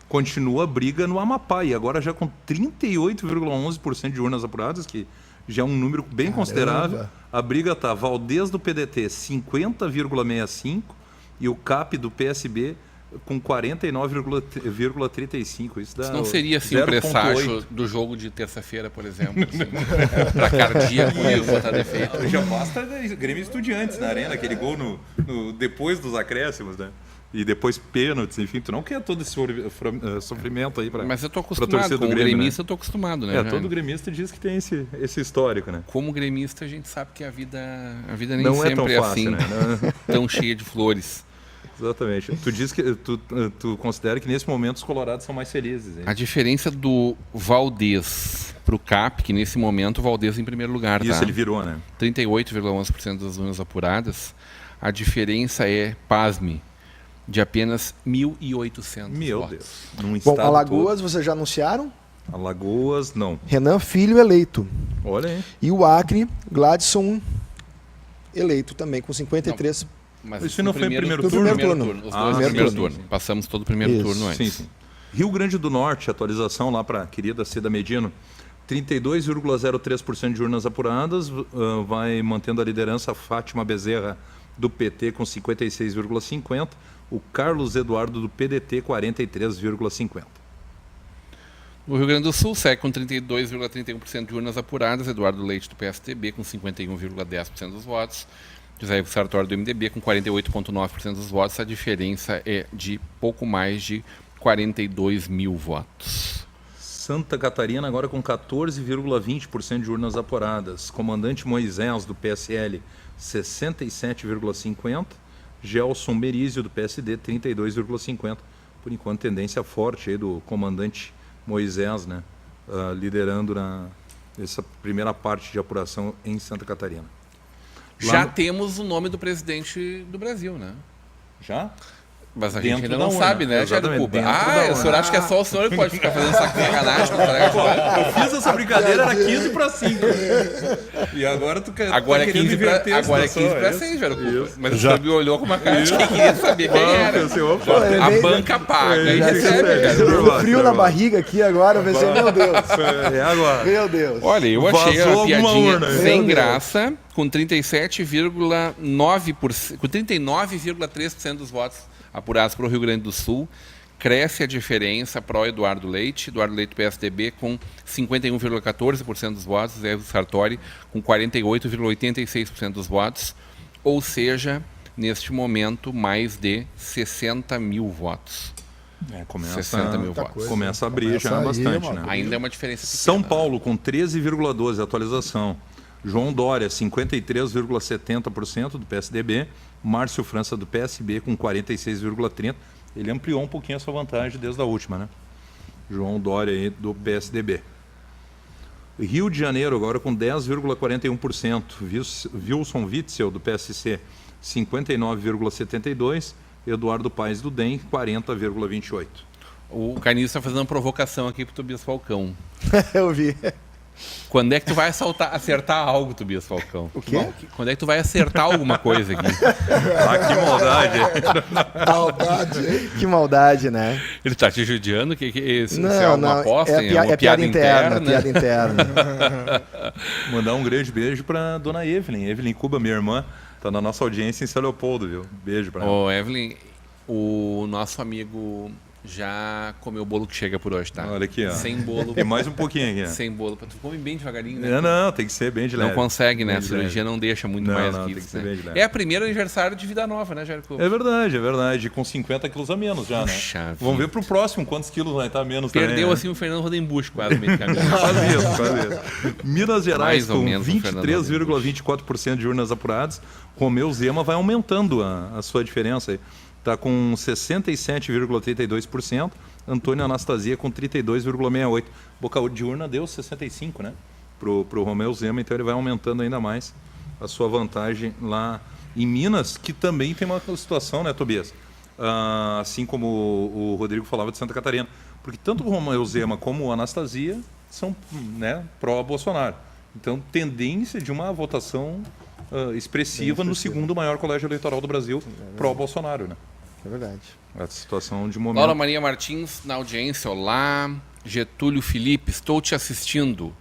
Continua a briga no Amapá, e agora já com 38,11% de urnas apuradas, que já é um número bem considerável. A briga está Valdez do PDT, 50,65%, e o CAP do PSB com 49,35%. Isso não seria assim o presságio do jogo de terça-feira, por exemplo? Assim, para cardíaco e votar defeito. Já basta Grêmio Estudiantes na arena, aquele gol depois dos acréscimos, né? e depois pênaltis, enfim, tu não quer todo esse sofrimento aí para Mas eu tô torcida acostumado, do como Grêmio, gremista né? eu tô acostumado, né? É, Já- todo gremista diz que tem esse histórico, né? Como gremista a gente sabe que a vida nem Não é sempre tão fácil, assim, né? tão cheia de flores. Exatamente. Tu diz que tu considera que nesse momento os colorados são mais felizes, hein? A diferença do Valdez pro CAP, que nesse momento o Valdez em primeiro lugar, Isso, tá? ele virou, né? 38,11% das urnas apuradas. A diferença é, pasme, de apenas 1.800 Meu votos. Deus. Num Bom, estado Alagoas, vocês já anunciaram? todo. Alagoas, não. Renan Filho eleito. Olha aí. E o Acre, Gladson eleito também, com 53%. Mas Isso não foi em primeiro turno? Primeiro Primeiro turno. turno. Os Ah, dois no sim, primeiro sim, turno. sim. Passamos todo o primeiro Isso. turno antes. Sim, sim. Rio Grande do Norte, atualização lá para a querida Cida Medino. 32,03% de urnas apuradas, vai mantendo a liderança a Fátima Bezerra do PT com 56,50%, o Carlos Eduardo do PDT 43,50%. No Rio Grande do Sul, segue com 32,31% de urnas apuradas, Eduardo Leite do PSTB com 51,10% dos votos, José Ivo Sartori do MDB com 48,9% dos votos. A diferença é de pouco mais de 42 mil votos. Santa Catarina agora com 14,20% de urnas apuradas. Comandante Moisés do PSL 67,50%, Gelson Merizio do PSD 32,50%. Por enquanto tendência forte aí do comandante Moisés, né, liderando essa primeira parte de apuração em Santa Catarina. Já temos o nome do presidente do Brasil, né? Já? Mas a Dentro gente ainda da não urna. sabe, né, Jair Exatamente, Cuba? dentro da O urna. senhor acha que é só o senhor que pode ficar fazendo essa sacanagem com o colega de trabalho? Eu fiz essa brincadeira, era 15 para 5. E agora tu quer. Agora é 15 para 6, Jair Cuba. Mas o senhor me olhou com uma cara de quem queria saber quem era. A banca paga e recebe, Jair. O frio na barriga aqui agora, eu pensei, meu Deus. É agora. Meu Deus. Olha, eu achei Vazou a alguma piadinha urna. sem Meu Deus. graça, com 37,9%, com 39,3% dos votos apurados para o Rio Grande do Sul. Cresce a diferença para o Eduardo Leite do PSDB com 51,14% dos votos, Zé Sartori com 48,86% dos votos, ou seja, neste momento, mais de 60 mil votos. Começa 60 mil votos. coisa. Começa a abrir Começa já aí, bastante, mano. né? Ainda é uma diferença São pequena. Paulo com 13,12, atualização. João Dória, 53,70% do PSDB. Márcio França do PSB com 46,30%. Ele ampliou um pouquinho a sua vantagem desde a última, né? João Dória aí do PSDB. Rio de Janeiro agora com 10,41%. Wilson Witzel do PSC, 59,72%. Eduardo Paes do DEM, 40,28%. O Carlinhos está fazendo uma provocação aqui para o Tobias Falcão. Eu vi. Quando é que tu vai acertar algo, Tobias Falcão? O quê? Quando é que tu vai acertar alguma coisa aqui? Ah, que maldade! Maldade. Que maldade, né? Ele está te judiando? Que isso Não, é uma não. aposta? É piada interna. Piada interna. Mandar um grande beijo para dona Evelyn. Evelyn Cuba, minha irmã, está na nossa audiência em São Leopoldo, viu? Beijo para ela. Ô, Evelyn, o nosso amigo já comeu o bolo que chega por hoje, tá? Olha aqui, ó. Sem bolo. Tem mais um pouquinho aqui. Sem bolo. Tu come bem devagarinho, né? Não, tem que ser bem de leve. Não consegue, né? A Bem de cirurgia leve. não deixa muito Não, mais não, que tem isso, que ser né? bem de leve. É o primeiro aniversário de vida nova, né, Jair Cuba? É verdade, é verdade. Com 50 quilos a menos já, né? Puxa Vamos vida. ver pro próximo quantos quilos vai estar menos Perdeu também, né? assim o Fernando Rodembusch quase no meio do caminho. Quase isso, quase isso. Minas Gerais Mais ou com menos o Fernando 23,24% de urnas apuradas. Romeu Zema vai aumentando a sua diferença aí. Está com 67,32%. Antônio Anastasia com 32,68%. Boca de urna deu 65%, né? Pro Romeu Zema, então ele vai aumentando ainda mais a sua vantagem lá em Minas, que também tem uma situação, né, Tobias? Assim como o Rodrigo falava de Santa Catarina. Porque tanto o Romeu Zema como o Anastasia são, né, pró-Bolsonaro. Então, tendência de uma votação expressiva no segundo maior colégio eleitoral do Brasil, pró-Bolsonaro, né? É verdade. A situação de momento. Laura Maria Martins, na audiência, olá. Getúlio Felipe, estou te assistindo.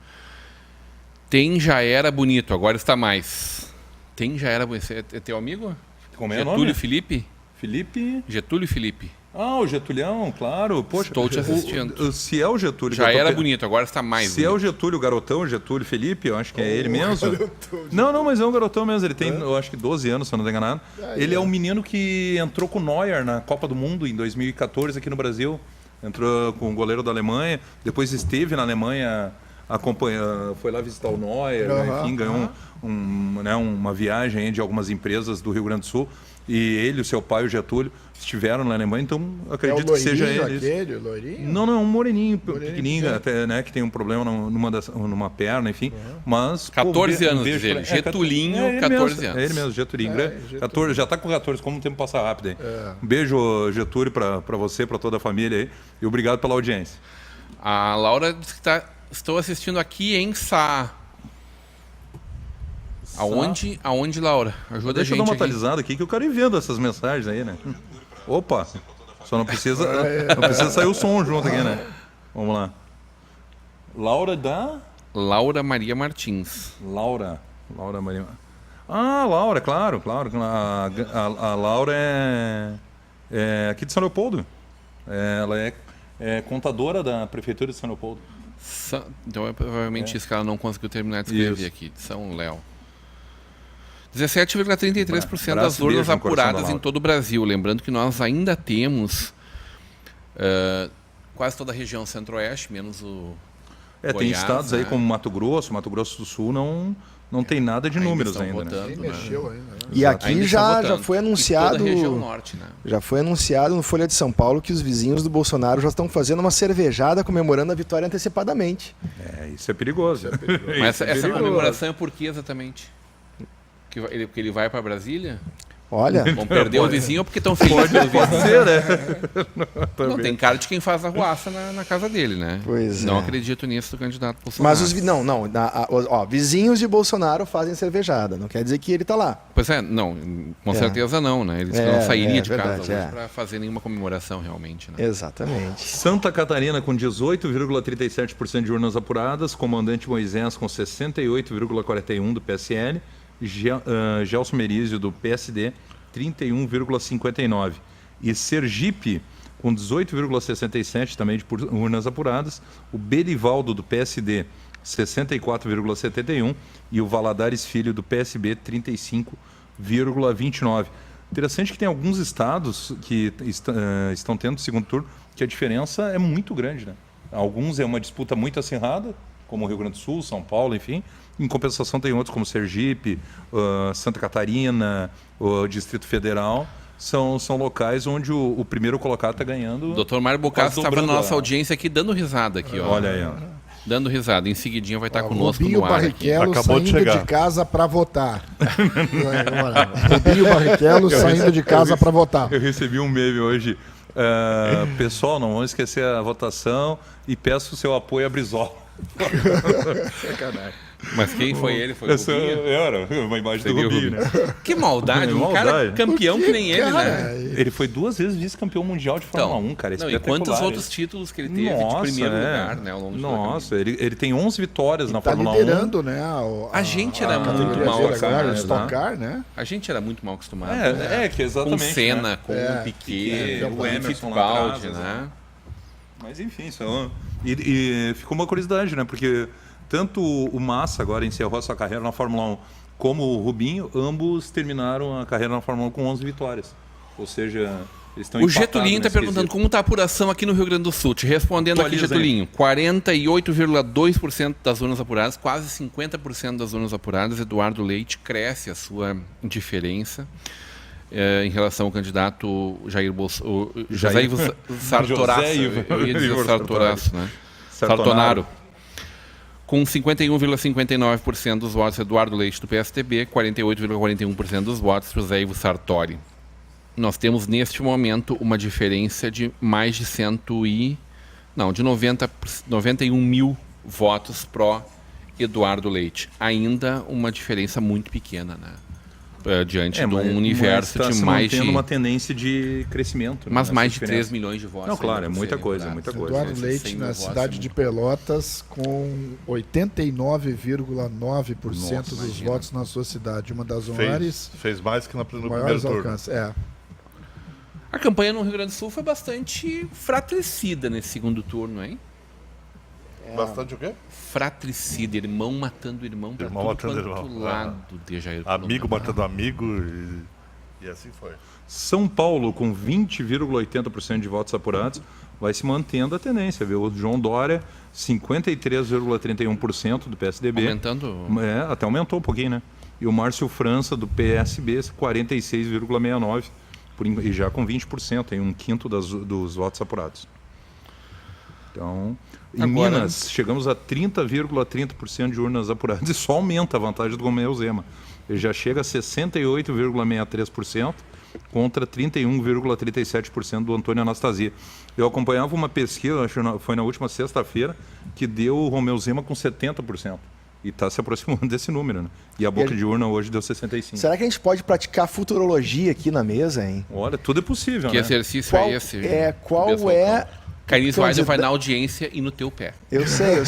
Tem já era bonito, agora está mais. Tem já era bonito. É teu amigo? Como é o Getúlio nome? Felipe? Felipe. Getúlio Felipe. Ah, o Getulhão, claro. Poxa, Estou te assistindo. Se é o Getúlio... Já era bonito, agora está mais Se bonito. é o Getúlio, o garotão, o Getúlio Felipe, eu acho que é ele mesmo. Não, mas é um garotão mesmo. Ele tem, eu acho que 12 anos, se eu não estou enganado. Ele é um menino que entrou com o Neuer na Copa do Mundo em 2014 aqui no Brasil. Entrou com o goleiro da Alemanha. Depois esteve na Alemanha, foi lá visitar o Neuer, né? Enfim, ganhou uma viagem aí de algumas empresas do Rio Grande do Sul. E ele, o seu pai, o Getúlio, estiveram na Alemanha, então acredito que seja ele. Aquele, loirinho? Não, um moreninho pequenininho, até, né, que tem um problema numa perna, enfim. Mas 14 anos beijo dele. pra... Getulinho, 14 anos. É ele mesmo, Getulinho. 14, já está com 14, como o tempo passa rápido aí. Um beijo, Getúlio, para você, para toda a família aí. E obrigado pela audiência. A Laura disse que estou assistindo aqui em Sá. Aonde, Laura? Ajuda Deixa a gente eu dar uma aqui. atualizada aqui, que eu quero ir vendo essas mensagens aí, né? Opa! Só não precisa sair o som junto aqui, né? Vamos lá. Laura Maria Martins. Laura Maria. Ah, Laura, claro. A Laura é aqui de São Leopoldo. Ela é contadora da Prefeitura de São Leopoldo. Então é provavelmente isso que ela não conseguiu terminar de escrever aqui, de São Léo. 17,33% das urnas apuradas em todo o Brasil. Lembrando que nós ainda temos quase toda a região centro-oeste, menos o Goiás, tem estados aí como Mato Grosso do Sul não tem nada de números ainda. Votando, Nem mexeu ainda. Né? E aqui já foi anunciado, toda a região norte, né? já foi anunciado no Folha de São Paulo que os vizinhos do Bolsonaro já estão fazendo uma cervejada comemorando a vitória antecipadamente. Isso é perigoso. Mas essa comemoração é por que exatamente? Porque ele vai para Brasília? Olha, Vão perder o vizinho ou porque estão felizes pelo vizinho? Pode ser, né? Não, tem cara de quem faz arruaça na casa dele, né? Pois não é. acredito nisso do candidato Bolsonaro. Mas vizinhos de Bolsonaro fazem cervejada, não quer dizer que ele está lá. Pois é, não, com certeza não, né? Ele não sairia de casa verdade, para fazer nenhuma comemoração realmente, né? Exatamente. Santa Catarina com 18,37% de urnas apuradas, comandante Moisés com 68,41% do PSL, Gelson Merizio do PSD 31,59%. E Sergipe com 18,67% também de urnas apuradas, o Belivaldo do PSD 64,71% e o Valadares Filho do PSB 35,29%. Interessante que tem alguns estados que estão tendo segundo turno que a diferença é muito grande, né? Alguns é uma disputa muito acirrada, como o Rio Grande do Sul, São Paulo, enfim. Em compensação tem outros como Sergipe, Santa Catarina, o Distrito Federal. São locais onde o primeiro colocado está ganhando. O Dr. Mário Bocassa estava na nossa audiência aqui dando risada aqui, ó. Olha aí, ó. Dando risada. Em seguidinho vai estar conosco Rubinho no ar aqui. Acabou de saindo chegar. de casa para votar. Rubinho Barrichello saindo de casa para votar. Eu recebi um meme hoje. Pessoal, não vamos esquecer a votação e peço o seu apoio a Brizola. Sacanagem. Mas quem foi ele? Foi o Rubinho? Era uma imagem do Rubinho, né? Que maldade, um cara campeão que nem ele, né? Ele foi 2 vezes vice-campeão mundial de Fórmula 1, cara. Não, e quantos outros títulos que ele teve de primeiro lugar, né? Ao longo Nossa, ele tem 11 vitórias na Fórmula 1. Tá liderando, né? A gente era muito mal acostumado. Stock Car, né? A gente era muito mal acostumado. Que exatamente. Com Senna, com o Piquet, o Emerson Fittipaldi, né? Mas enfim, e ficou uma curiosidade, né? Porque tanto o Massa agora encerrou a sua carreira na Fórmula 1 como o Rubinho, ambos terminaram a carreira na Fórmula 1 com 11 vitórias. Ou seja, eles estão O Getulinho está perguntando como está a apuração aqui no Rio Grande do Sul. Te respondendo aqui, Getulinho. 48,2% das urnas apuradas, quase 50% das urnas apuradas. Eduardo Leite cresce a sua indiferença em relação ao candidato Jair Bolsonaro. José Ivo Sartoraço. Eu ia dizer Sartoraço, né? Sartonaro. Com 51,59% dos votos, Eduardo Leite do PSTB, 48,41% dos votos, José Ivo Sartori. Nós temos, neste momento, uma diferença de mais de 91 mil votos pró-Eduardo Leite. Ainda uma diferença muito pequena, né? Diante de um universo de mais de... uma tendência de crescimento. Mas mais de 3 milhões de votos. Não, claro, é muita coisa, muita coisa. Eduardo Leite na cidade de Pelotas com 89,9% dos votos na sua cidade. Uma das maiores... Fez mais que no primeiro turno. A campanha no Rio Grande do Sul foi bastante fratricida nesse segundo turno, hein? Bastante o quê? Fratricida, irmão matando irmão para Irmão tudo matando quanto irmão. lado de Jair Amigo Bolsonaro. matando amigo e assim foi. São Paulo, com 20,80% de votos apurados, vai se mantendo a tendência, viu? O João Dória, 53,31% do PSDB. Aumentando. Até aumentou um pouquinho, né? E o Márcio França, do PSB, 46,69%, e já com 20%, em um quinto dos votos apurados. Então, em Agora, Minas, chegamos a 30,30% de urnas apuradas e só aumenta a vantagem do Romeu Zema. Ele já chega a 68,63% contra 31,37% do Antônio Anastasia. Eu acompanhava uma pesquisa, acho que foi na última sexta-feira, que deu o Romeu Zema com 70%. E está se aproximando desse número, né? E a boca de urna hoje deu 65%. Será que a gente pode praticar futurologia aqui na mesa, hein? Olha, tudo é possível, que né? exercício é esse? Qual Cabeça é... Falcão? Carlinhos Weiser vai na audiência e no teu pé. Eu sempre.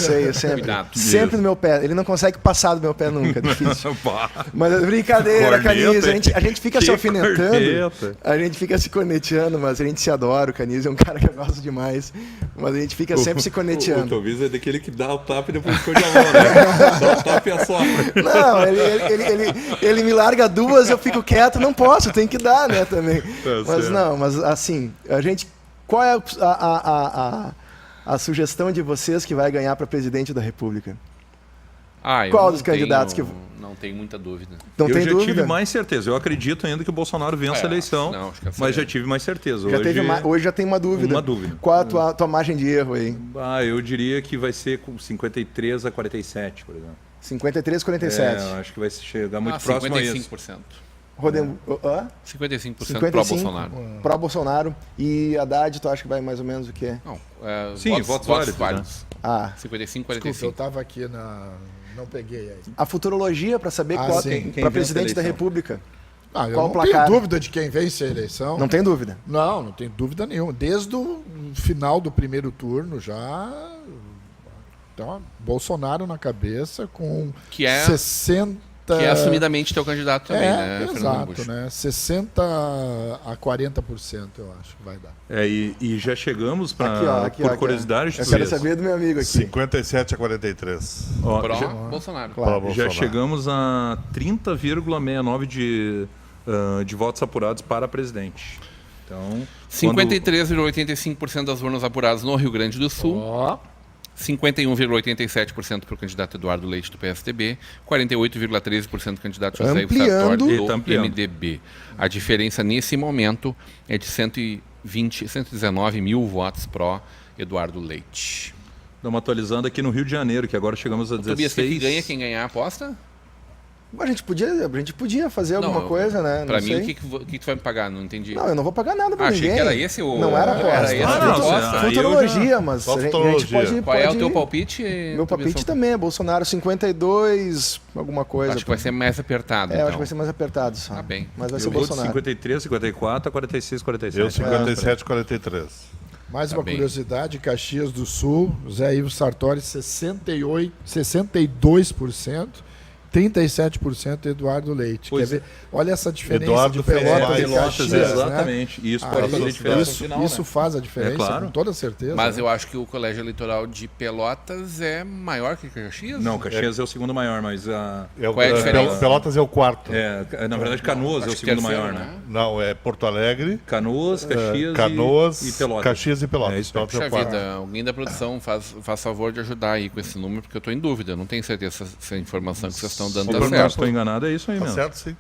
Cuidado. Sempre no meu pé. Ele não consegue passar do meu pé nunca, é difícil. Pá. Mas brincadeira, Corneta, Carlinhos. A gente fica se que alfinetando. corneta. A gente fica se corneteando, mas a gente se adora. O Carlinhos é um cara que eu gosto demais. Mas a gente fica sempre se O corneteando. Tobias é daquele que dá o tapa e depois esconde a mão, né? Dá o tapa e assopra. Não, ele me larga duas, eu fico quieto. Não posso, tem que dar, né, também. Mas certo. não, mas assim, a gente... Qual é a sugestão de vocês que vai ganhar para presidente da República? Eu Qual não dos candidatos tenho- que- Não tem muita dúvida. Não Eu tem já dúvida? tive mais certeza. Eu acredito ainda que o Bolsonaro vença a eleição, não, acho que essa mas é- já tive mais certeza. Já teve hoje já tem uma dúvida. Uma dúvida. Qual a tua margem de erro aí? Eu diria que vai ser com 53 a 47, por exemplo. 53, 47. Eu acho que vai chegar muito próximo a isso. 55%. Rodem... 55% 55 pró-Bolsonaro. Pró-Bolsonaro. E Haddad, tu acha que vai mais ou menos o quê? Não, Sim, votos válidos, Ah, 55, Desculpa, eu 45. estava aqui não peguei aí. a futurologia para saber Ah, qual sim. Quem para vence presidente a da eleição? República. Eu Qual não o placar? tenho dúvida de quem vence a eleição. Não tem dúvida. Não tem dúvida nenhuma. Desde o final do primeiro turno já. Então, Bolsonaro na cabeça com Que é- 60. Que é assumidamente teu candidato também, né, Fernando exato, Bush? né? 60 a 40%, eu acho que vai dar. E já chegamos Aqui, ó, para, aqui, por ó, curiosidade, Eu quero Tobias, saber do meu amigo aqui. 57 a 43. ó, já, Pró-Bolsonaro. Claro. Para já Bolsonaro. chegamos a 30,69 de votos apurados para presidente. Então, 53,85% das urnas apuradas no Rio Grande do Sul. Ó, 51,87% para o candidato Eduardo Leite do PSDB, 48,13% do candidato José Ivo Ampliando. Sartori Ele do tá ampliando. MDB. A diferença nesse momento é de 119 mil votos pró Eduardo Leite. estamos atualizando aqui no Rio de Janeiro, que agora chegamos a Tobias, 16. quem ganha, quem ganhar a aposta? A gente podia fazer alguma Não, coisa, né? Pra Não mim, sei. o que tu vai me pagar? Não entendi. Não, eu não vou pagar nada pra Achei ninguém. que era esse o... Não era aposta. Era esse Ah, a não, aposta. aí eu Futurologia, mas Só a gente futurologia. pode... Qual é o pode- teu palpite? Meu Tobias? palpite também é Bolsonaro 52, alguma coisa. Acho que vai ser mais apertado, eu então. acho que vai ser mais apertado só. Tá bem. Mas vai ser Eu vou de Bolsonaro. 53, 54 a 46, 47. Eu 57 a 43. mais Tá uma bem. curiosidade, Caxias do Sul, Zé Ivo Sartori 62%, 37% Eduardo Leite. Pois Quer ver? Olha essa diferença Eduardo de fez Pelotas mais e Caxias, né? exatamente. E isso Ah, pode fazer isso- diferença isso, no final, isso né? faz a diferença, É claro. com toda certeza. Mas né? eu acho que o colégio eleitoral de Pelotas é maior que Caxias? Não, Caxias é o segundo maior, mas Qual é a diferença? Pelotas é o quarto. na verdade Canoas é o Acho que segundo terceiro, maior, né? Não, é Porto Alegre, Canoas, Caxias Canoas, e Pelotas. Caxias e Pelotas. É isso aí. Pelotas é Puxa o quarto. vida, alguém da produção faz favor de ajudar aí com esse número, porque eu estou em dúvida. Eu não tenho certeza se a informação que vocês estão dando Se tá eu não certo. estou enganado, é isso aí Tá mesmo. certo, sim.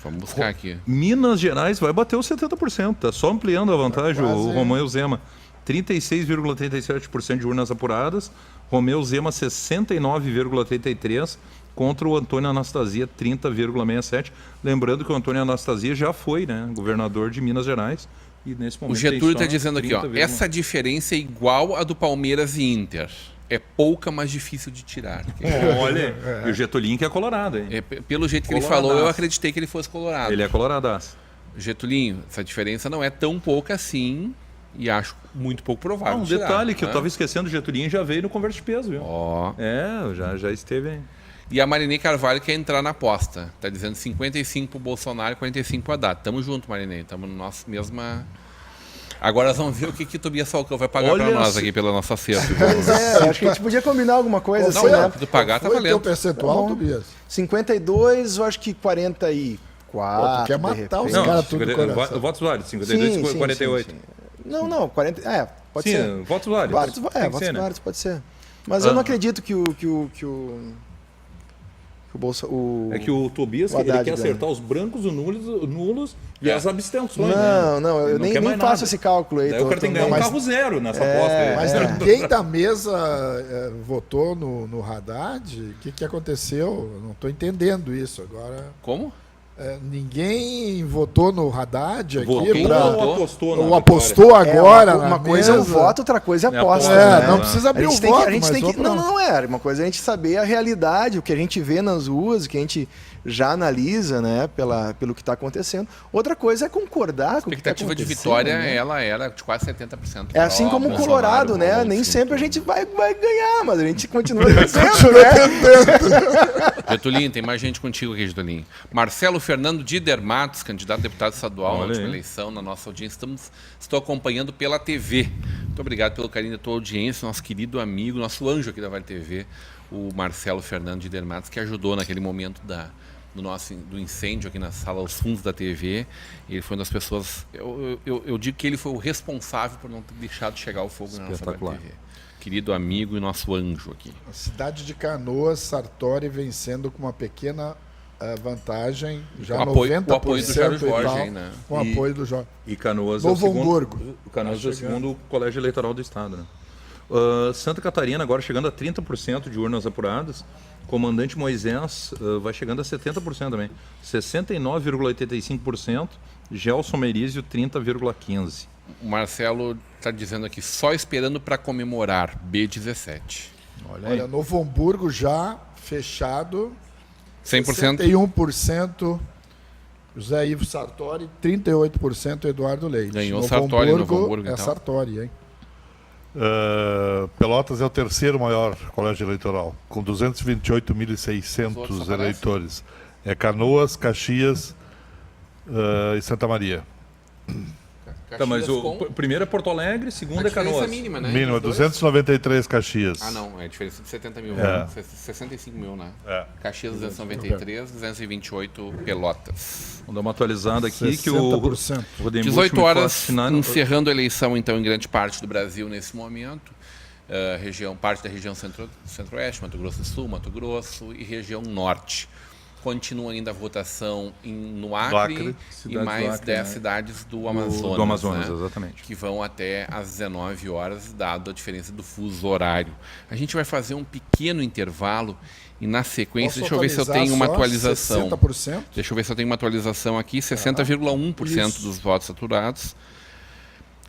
Vamos buscar aqui. Minas Gerais vai bater os 70%, tá só ampliando a vantagem Quase, o Romeu Zema. 36,37% de urnas apuradas, Romeu Zema 69,33% contra o Antônio Anastasia 30,67%. Lembrando que o Antônio Anastasia já foi, né, governador de Minas Gerais e nesse O momento Getúlio tem está só dizendo aqui, ó, 30,1%. essa diferença é igual a do Palmeiras e Inter. É pouca, mas difícil de tirar. Olha, e o Getulinho que é colorado, hein? Pelo jeito que ele falou, eu acreditei que ele fosse colorado. Ele é coloradaço. Getulinho, essa diferença não é tão pouca assim e acho muito pouco provável. Um de tirar, detalhe que eu né? estava esquecendo, o Getulinho já veio no converso de peso, viu? Ó. Já esteve aí. E a Marinei Carvalho quer entrar na aposta. Tá dizendo 55 pro Bolsonaro e 45 pro Haddad. Tamo junto, Marinei. Tamo no nosso mesma Agora nós vamos ver o que Tobias Falcão vai pagar para nós aqui pela nossa acerto. Pois é, acho que a gente podia combinar alguma coisa assim, Não, né? se tu pagar, tá Foi o teu valendo. percentual, Tobias? 52, eu acho que 44. Pô, tu quer matar os Não, caras tudo do coração. votos válidos, 52 e 48. Sim. Não, 40. Pode Sim, ser. votos válidos. Vários, Tem que votos ser, né? válidos, pode ser. Mas eu não acredito que o Bolsa. É que o Tobias o ele Haddad quer ganha. acertar os brancos, os nulos e as abstenções. Não, eu Não nem quer mais faço nada. esse cálculo aí. Daí o cara tem que ganhar um carro zero nessa aposta aí. Mas ninguém da mesa votou no Haddad? O que aconteceu? Eu não estou entendendo isso agora. Como? Ninguém votou no Haddad aqui? Votou ou apostou na Ou apostou agora uma na coisa é o mesa? voto, outra coisa é a aposta. aposta, né? Não precisa abrir o voto, a gente mas tem que outra não é uma coisa é a gente saber a realidade, o que a gente vê nas ruas, o que a gente já analisa, né, pelo que está acontecendo. Outra coisa é concordar com o que está expectativa acontecendo. de vitória, né? ela era de quase 70%. É assim como o Bolsonaro, Colorado, né? Bolsonaro, Nem sim. sempre a gente vai ganhar, mas a gente continua vencendo, né? Getulinho, tem mais gente contigo aqui, Getulinho. Marcelo Fernando Dider Matos, candidato a deputado estadual na Olha última aí. eleição, na nossa audiência. Estou acompanhando pela TV. Muito obrigado pelo carinho da tua audiência, nosso querido amigo, nosso anjo aqui da Vale TV, o Marcelo Fernando Dider Matos, que ajudou naquele momento do incêndio aqui na sala aos fundos da TV. Ele foi uma das pessoas. Eu digo que ele foi o responsável por não ter deixado chegar o fogo na nossa Vale TV. Querido amigo e nosso anjo aqui. A cidade de Canoas, Sartori vencendo com uma pequena vantagem, já O apoio 90% do Jorge e Jorge tal, aí, né? com o apoio do Jorge. E Canoas Novo é o segundo, Hamburgo. o Canoas é o segundo colégio eleitoral do estado, né? Santa Catarina agora chegando a 30% de urnas apuradas. Comandante Moisés vai chegando a 70% também. 69,85%. Gelson Merizio 30,15%. O Marcelo está dizendo aqui, só esperando para comemorar, B17. Olha, Novo Hamburgo já fechado. 100%? 61% José Ivo Sartori, 38% Eduardo Leite. Ganhou Sartori, Novo Hamburgo, é então. Sartori, hein? Pelotas é o terceiro maior colégio eleitoral, com 228.600 eleitores. É Canoas, Caxias e Santa Maria. Tá, mas primeiro é Porto Alegre, segundo é Canoas. É mínima, né? Mínimo, 293 Caxias. Ah, não, é diferença de 70 mil. É. 65 mil, né? É. Caxias 293, 228 Pelotas. Vamos dar uma atualizada aqui que o 60%. Rodembusch 18 me horas, fascinando. encerrando a eleição, então, em grande parte do Brasil nesse momento. Parte da região centro-oeste, Mato Grosso do Sul, Mato Grosso e região norte. Continua ainda a votação no Acre e cidades mais do Acre, 10 né? cidades do Amazonas. Do Amazonas, né? exatamente. Que vão até às 19 horas, dado a diferença do fuso horário. A gente vai fazer um pequeno intervalo e, na sequência, deixa eu ver se eu tenho uma atualização. 60%? Deixa eu ver se eu tenho uma atualização aqui. 60,1% dos votos apurados.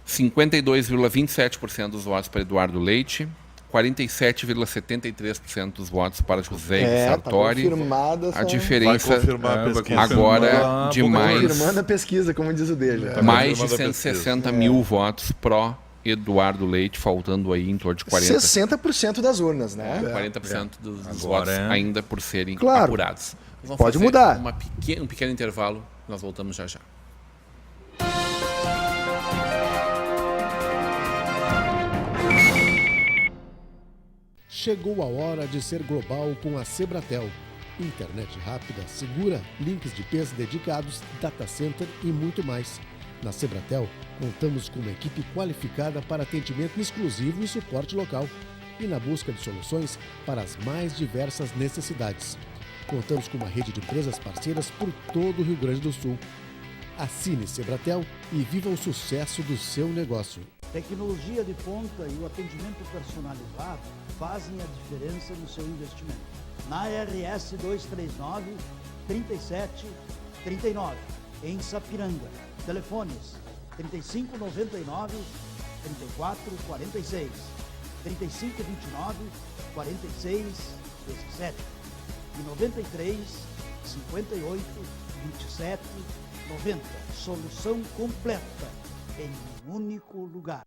52,27% dos votos para Eduardo Leite. 47,73% dos votos para José Ivo Sartori. Tá confirmada A diferença Vai confirmar a pesquisa. agora de mais, confirmando a pesquisa, como diz o Deja. mais de confirmando a 160 mil votos pró Eduardo Leite, faltando aí em torno de 60% das urnas, né? 40% dos Agora votos ainda por serem Claro. apurados. Vamos Pode fazer mudar. um pequeno intervalo, nós voltamos já já. Chegou a hora de ser global com a Sebratel. Internet rápida, segura, links de peso dedicados, data center e muito mais. Na Sebratel, contamos com uma equipe qualificada para atendimento exclusivo e suporte local e na busca de soluções para as mais diversas necessidades. Contamos com uma rede de empresas parceiras por todo o Rio Grande do Sul. Assine Sebratel e viva o sucesso do seu negócio. Tecnologia de ponta e o atendimento personalizado fazem a diferença no seu investimento. Na RS 239 3739, em Sapiranga. Telefones 3599 3446, 3529 4617 e 93 58 27 90. Solução completa em um único lugar.